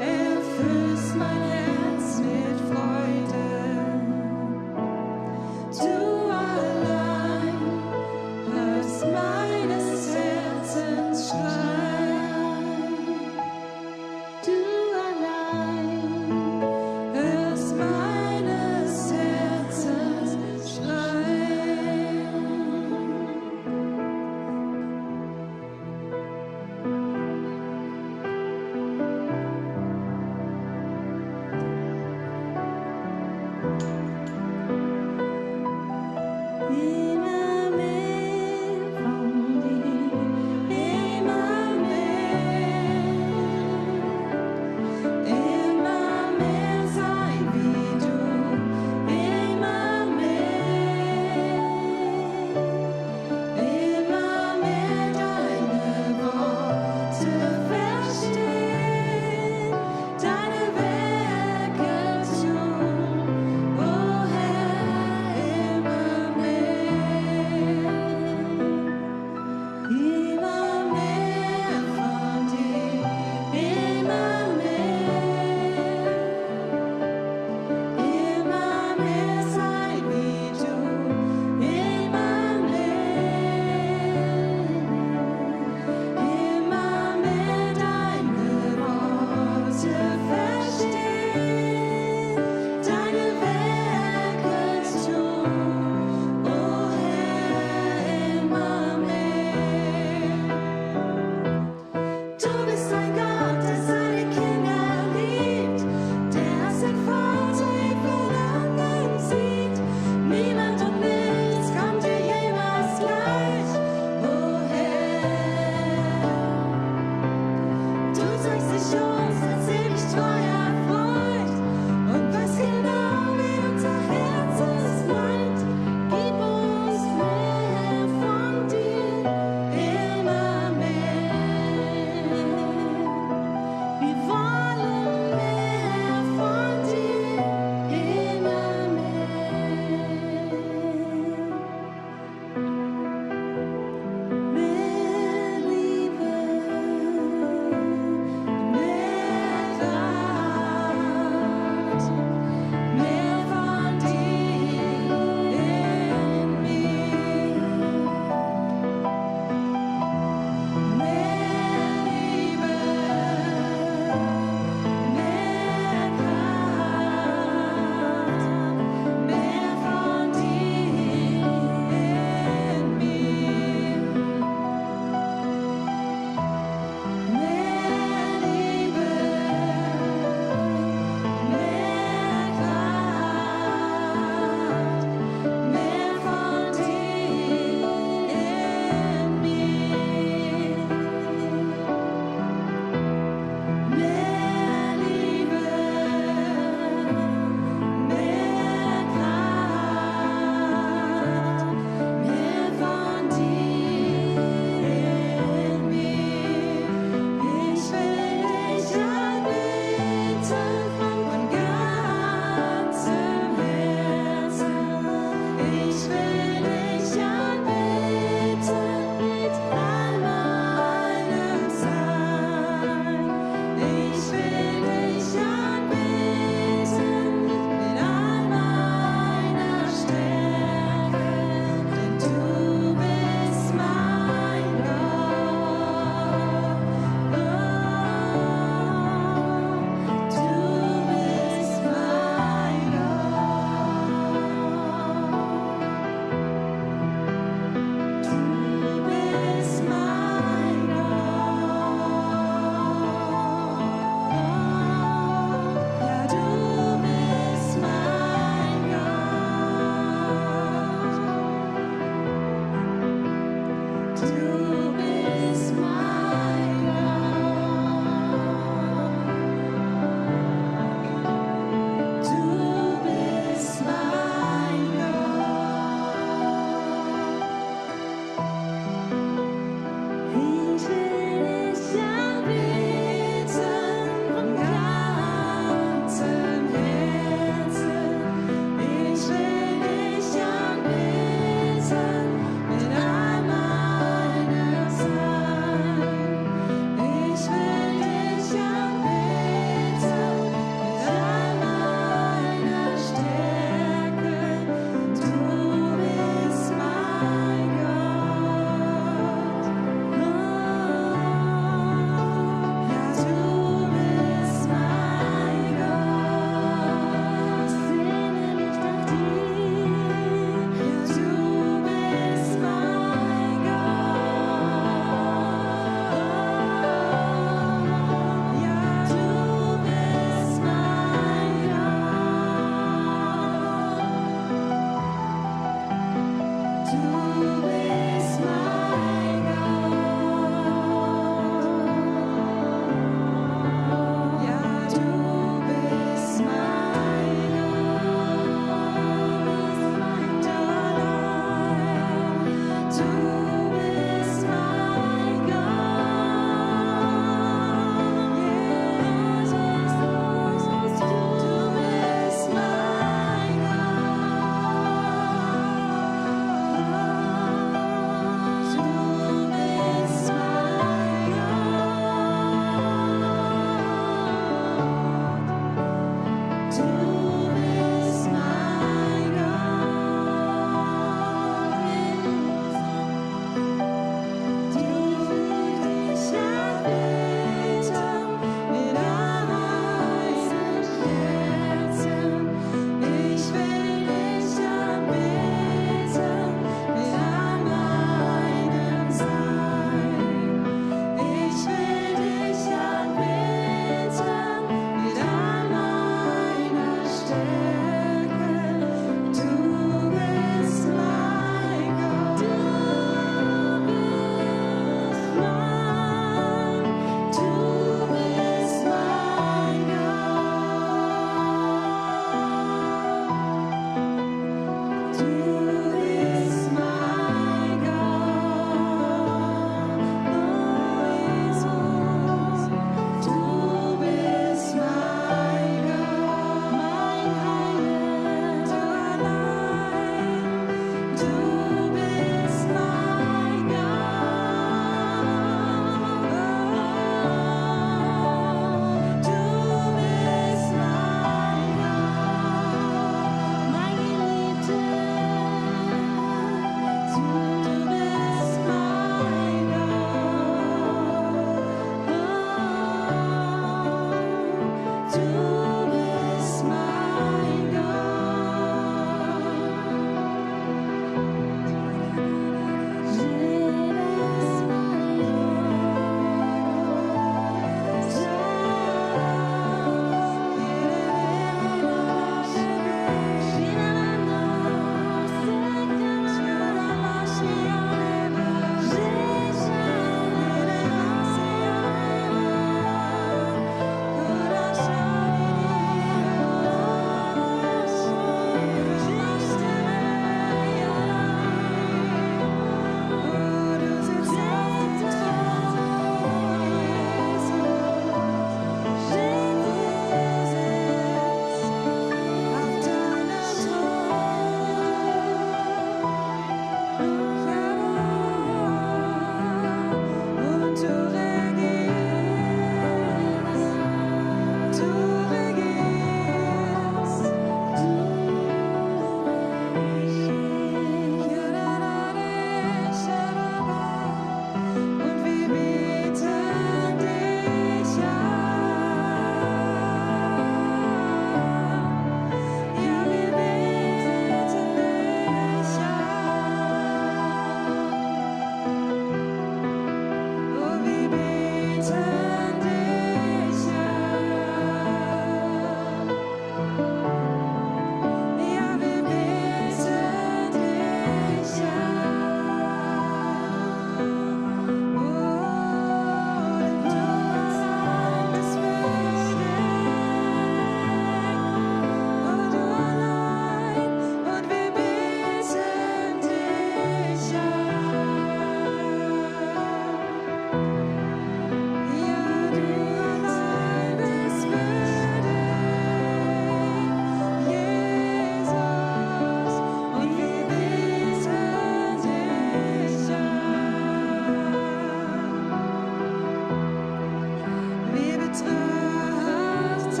trachten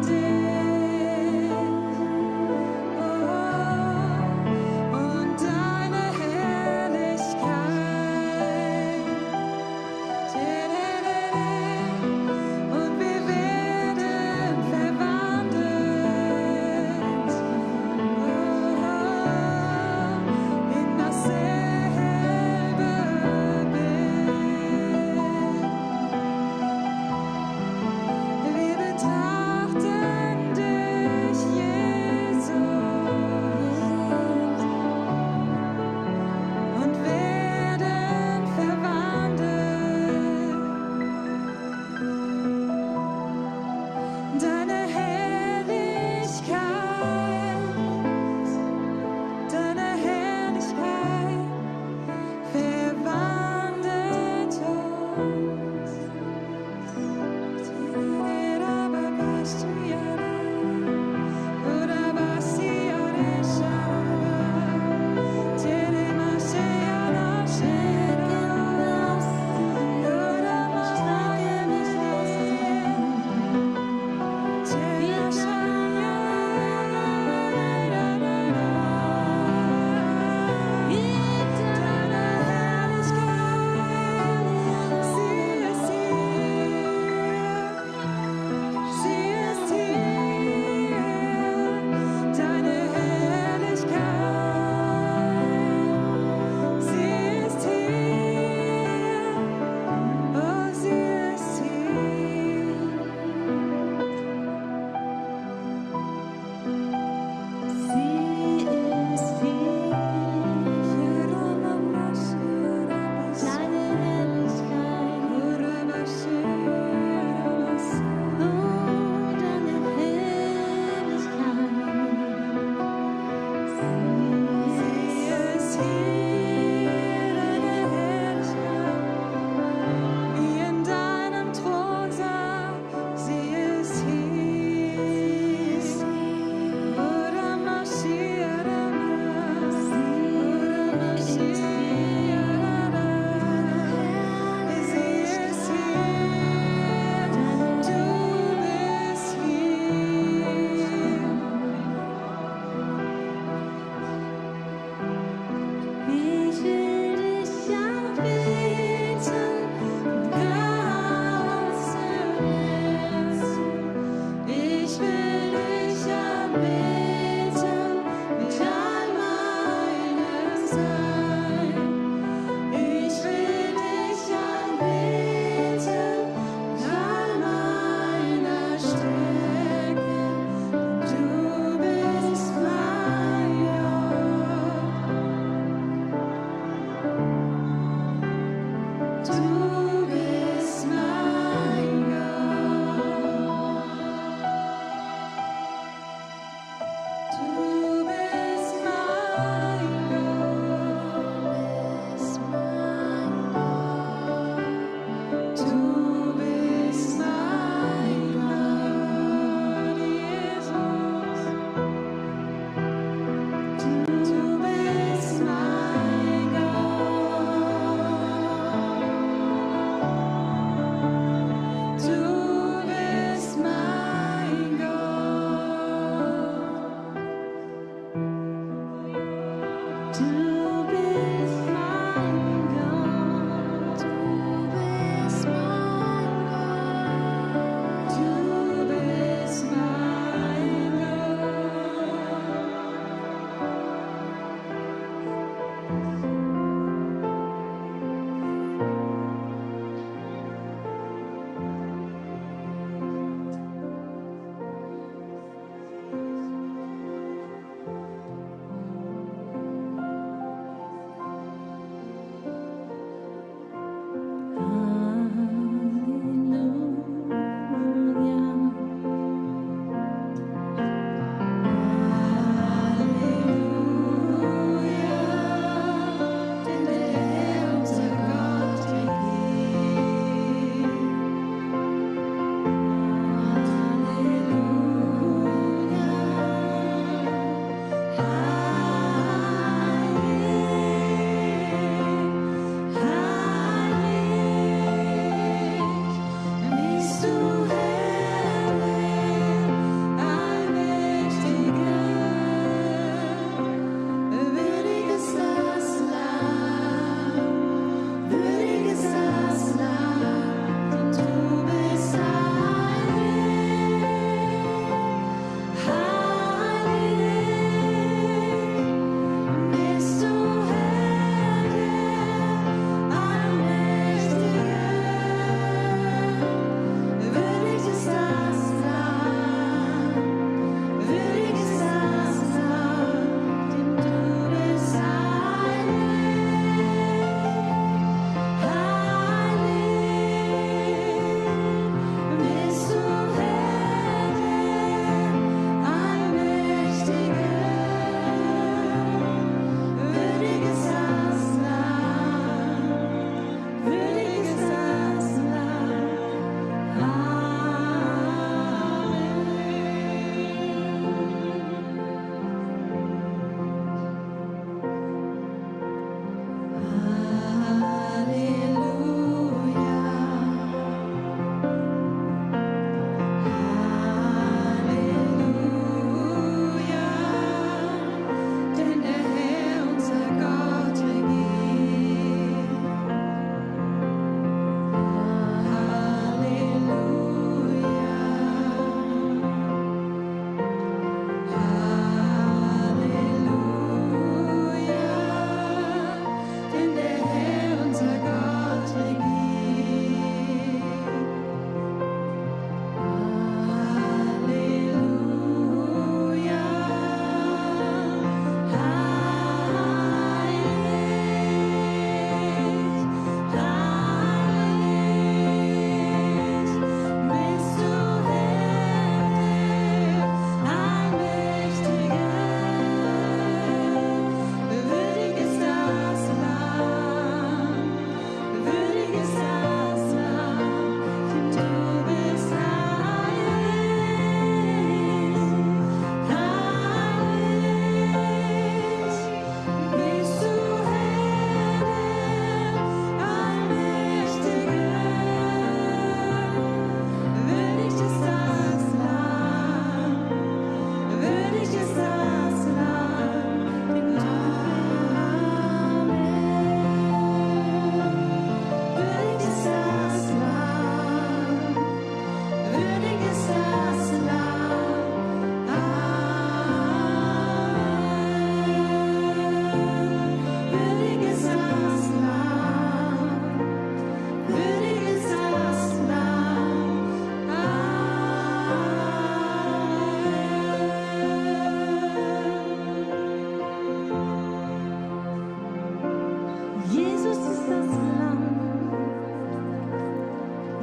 dich, und deine Herrlichkeit. Und wir werden verwandelt in dasselbe Bild.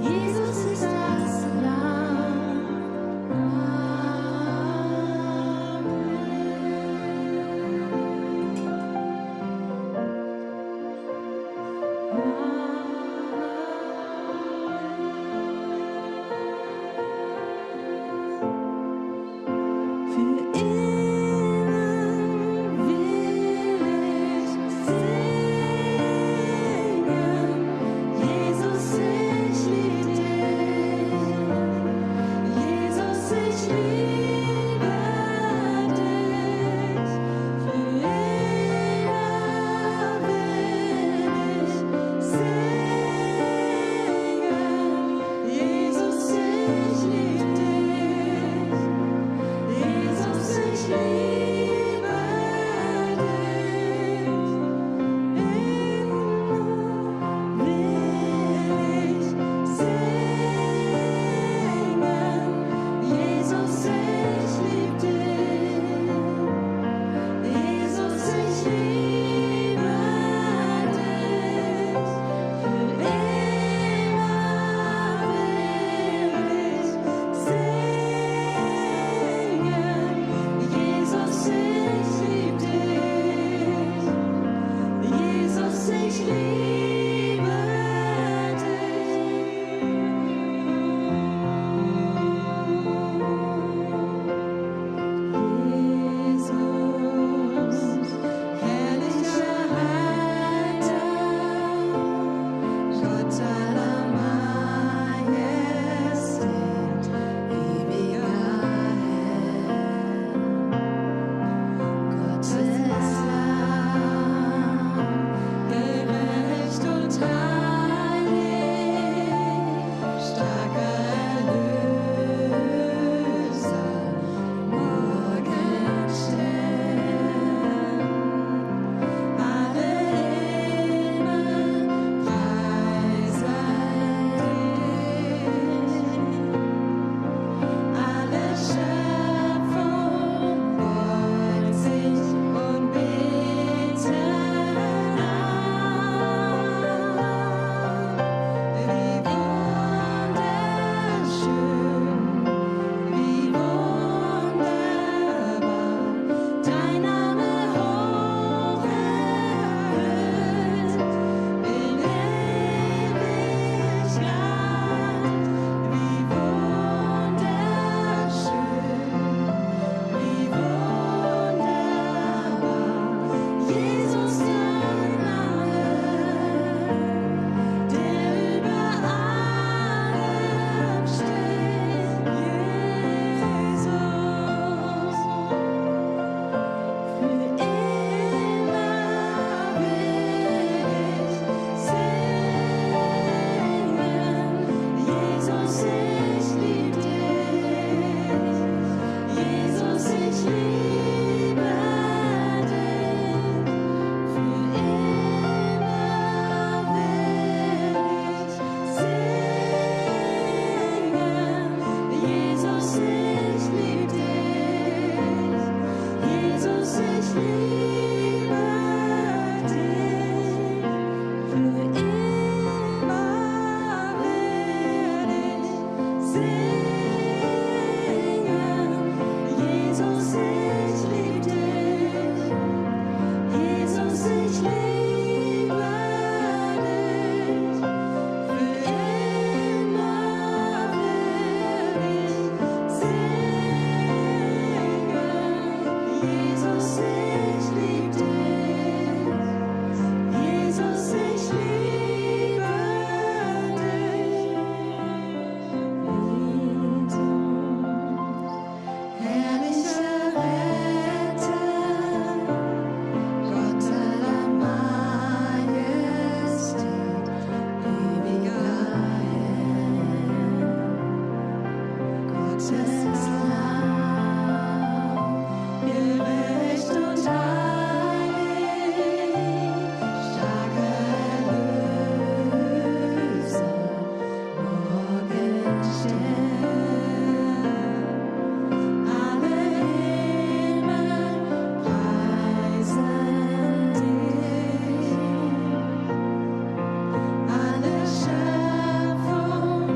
Jesus ist das Lamm. Für immer will ich singen. Jesus, ich lieb dich. Jesus, ich liebe dich. Für immer will ich singen. Jesus, ich lieb dich. Jesus, ich liebe dich. Immer will ich singen. Jesus, ich lieb dich. Jesus, ich liebe dich. Für immer will ich singen. Jesus, ich lieb dich. Jesus, ich liebe dich. Jesus, herrlicher Retter, Gott aller Majestät, ewiger Herr. Gottes Lamm, gerecht und heilig, starker Erlöser, Morgenstern. Alle Himmel preisen dich. Alle Schöpfung beugt sich und betet an. Wie wunderschön, wie wunderbar, dein Name hoch erhöht in Ewigkeit. Wie wunderschön, wie wunderbar, Jesus dein Name, der über allem steht, Jesus. Für immer will ich singen. Jesus, ich lieb dich. Jesus, ich liebe dich. Für immer will ich singen. Jesus, ich lieb dich. Jesus, ich liebe dich. Für immer will ich singen. Jesus, ich lieb dich. Jesus, ich liebe dich. Für immer will ich singen. Jesus, ich lieb dich. Jesus, ich liebe dich. Herrlicher Retter, Gott aller Majestät, ewiger Herr. Gottes Lamm, gerecht und heilig, starker Erlöser, Morgenstern. Alle Himmel preisen dich. Alle Schöpfung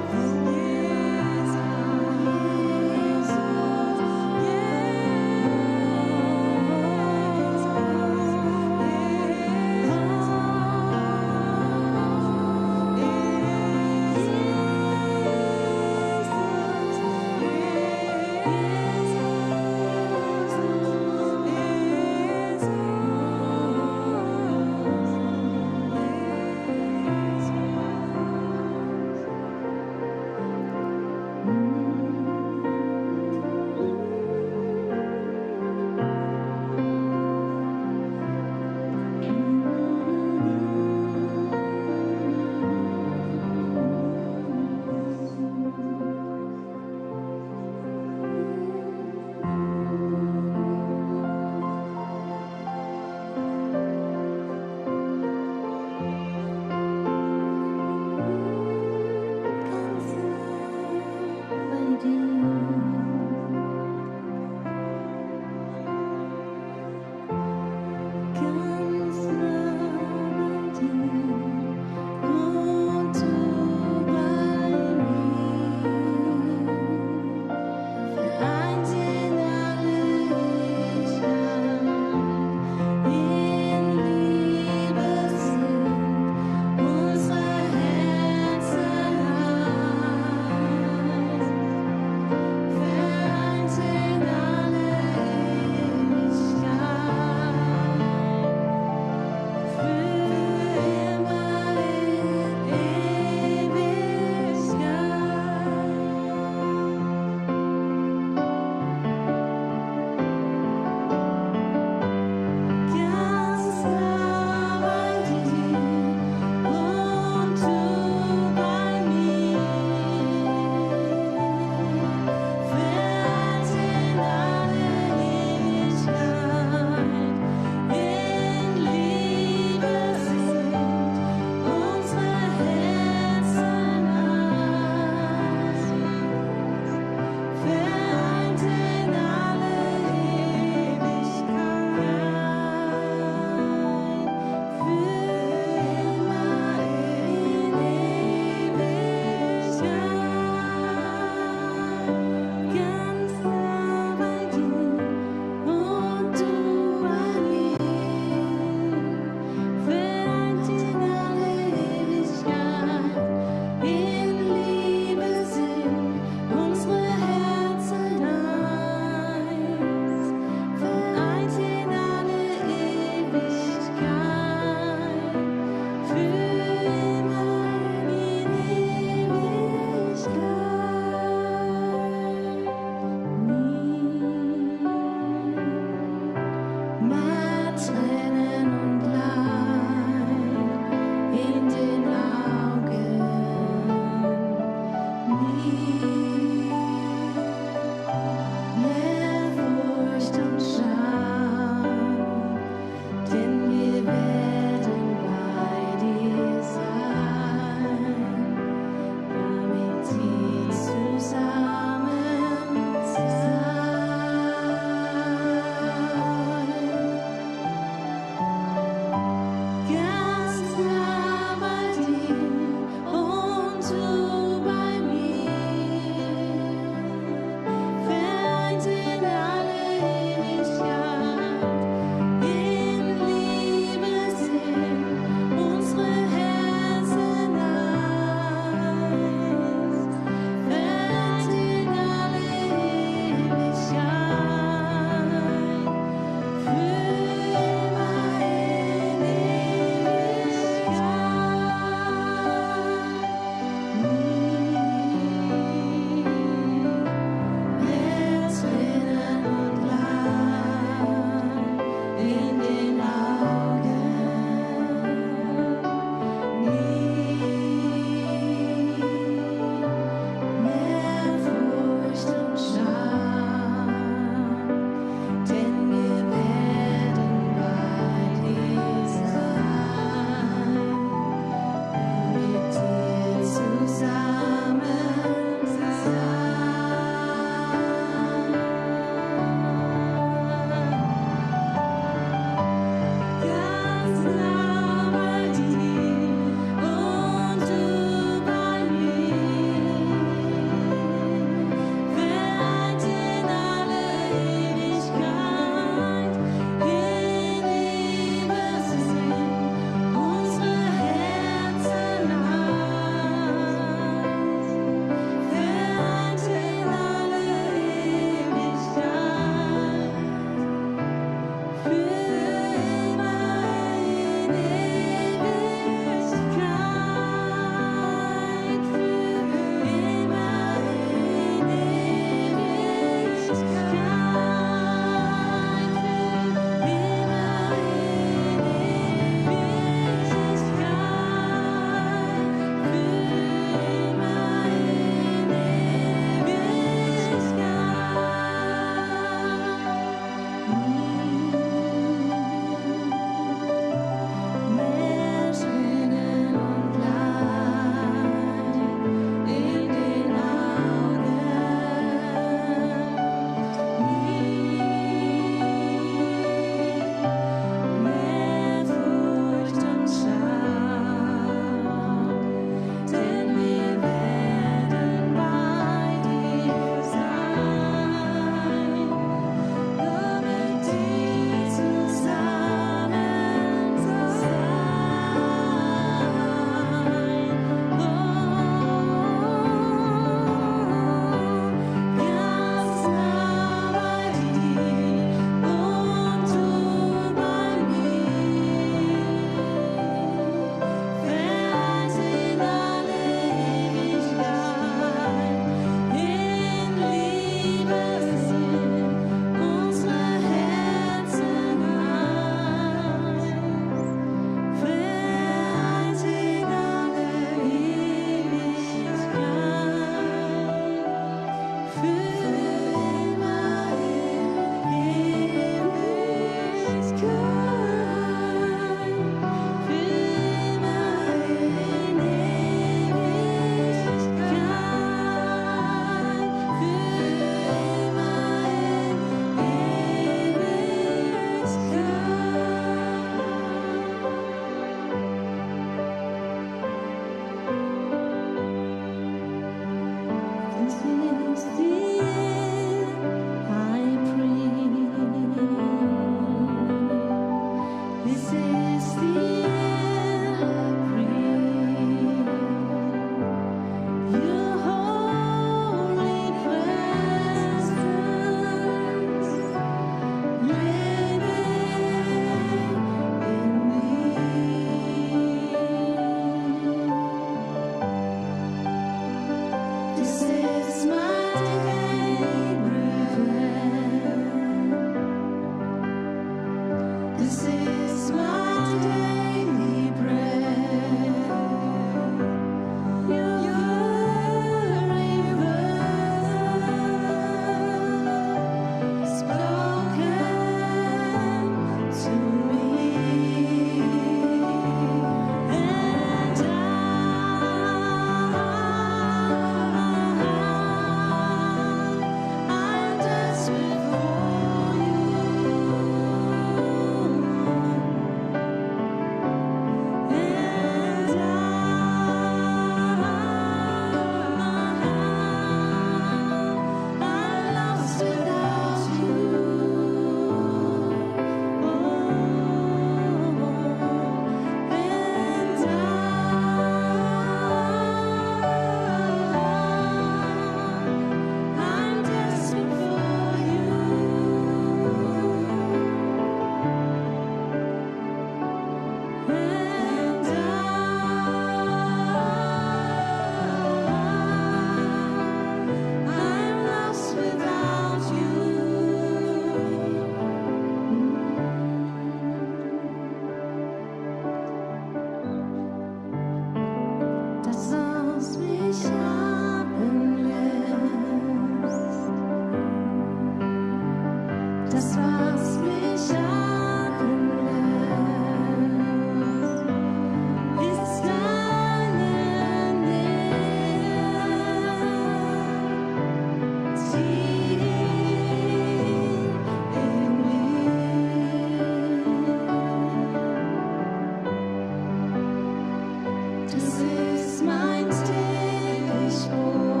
bist mein täglich Brot.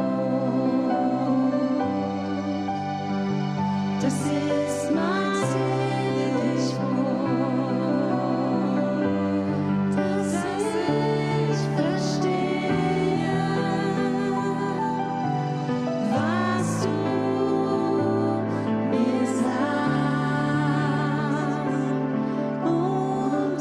Das ist mein täglich Brot, dass ich verstehe, was du mir sagst, und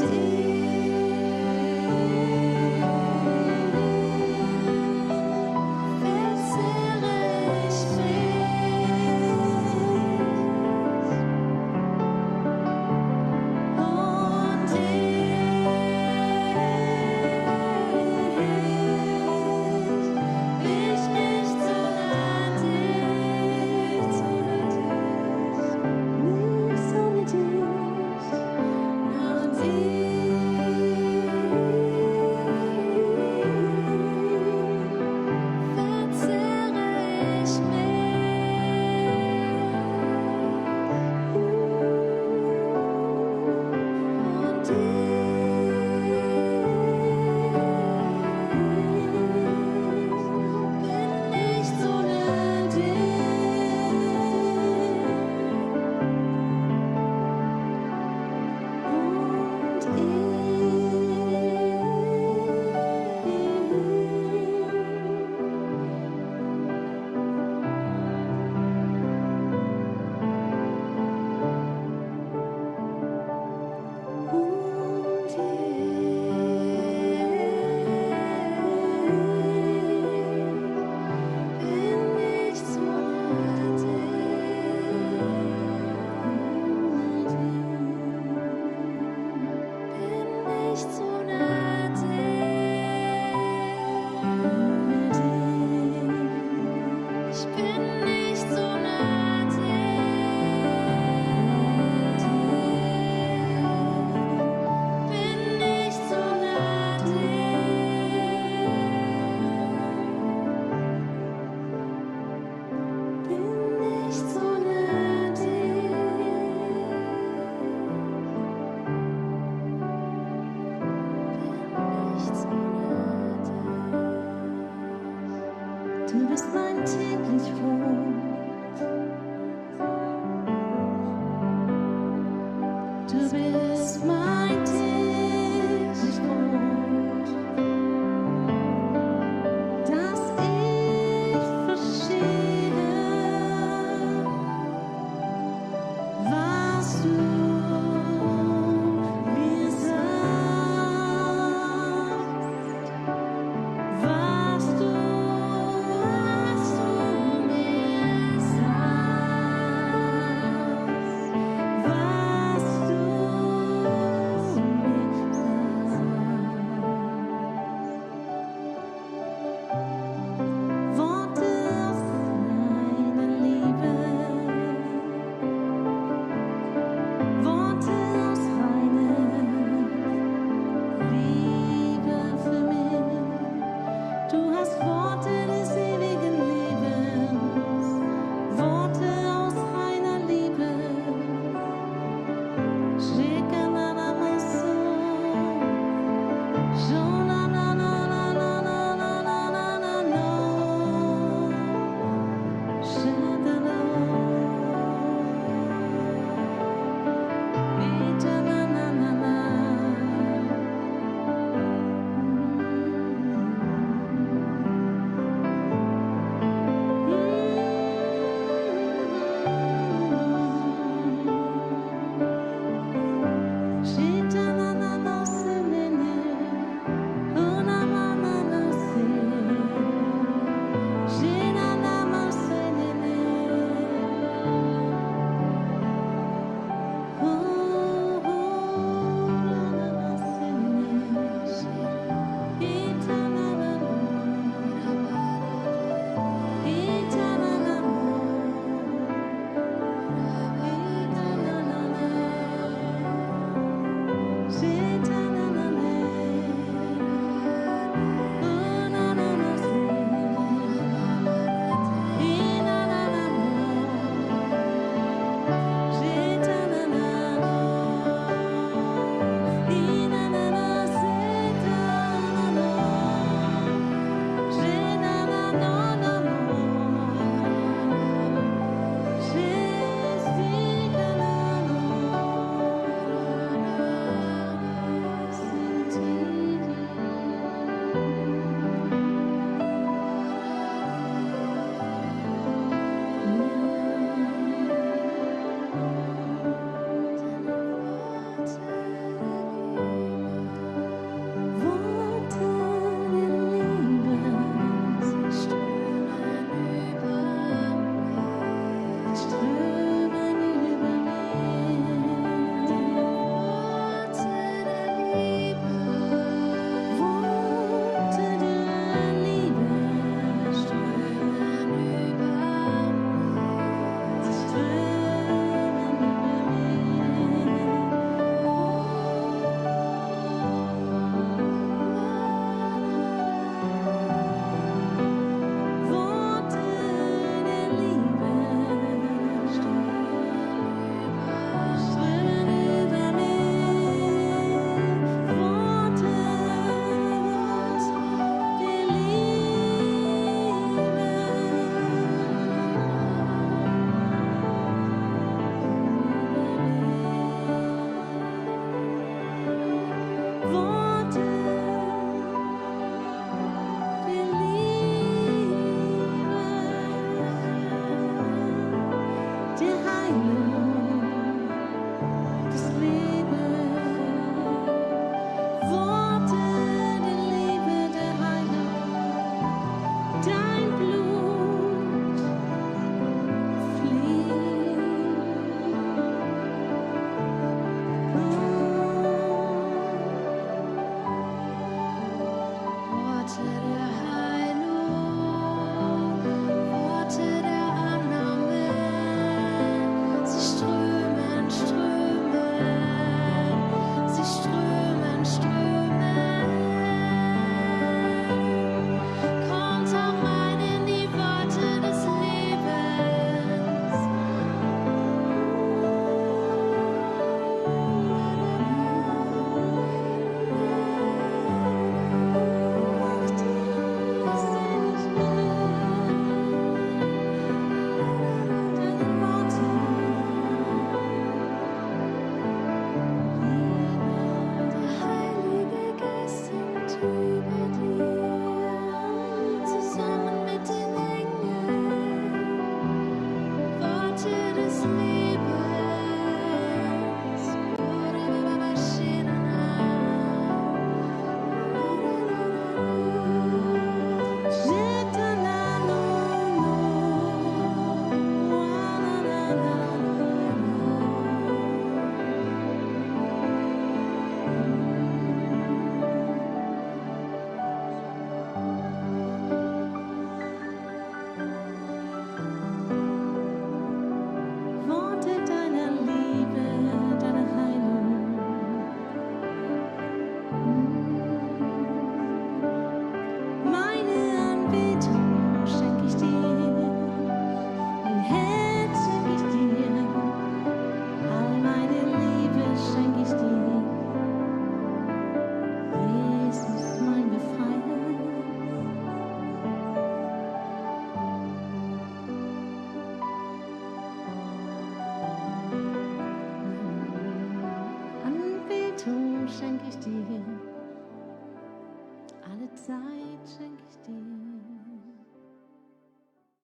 Du bist mein täglich Brot.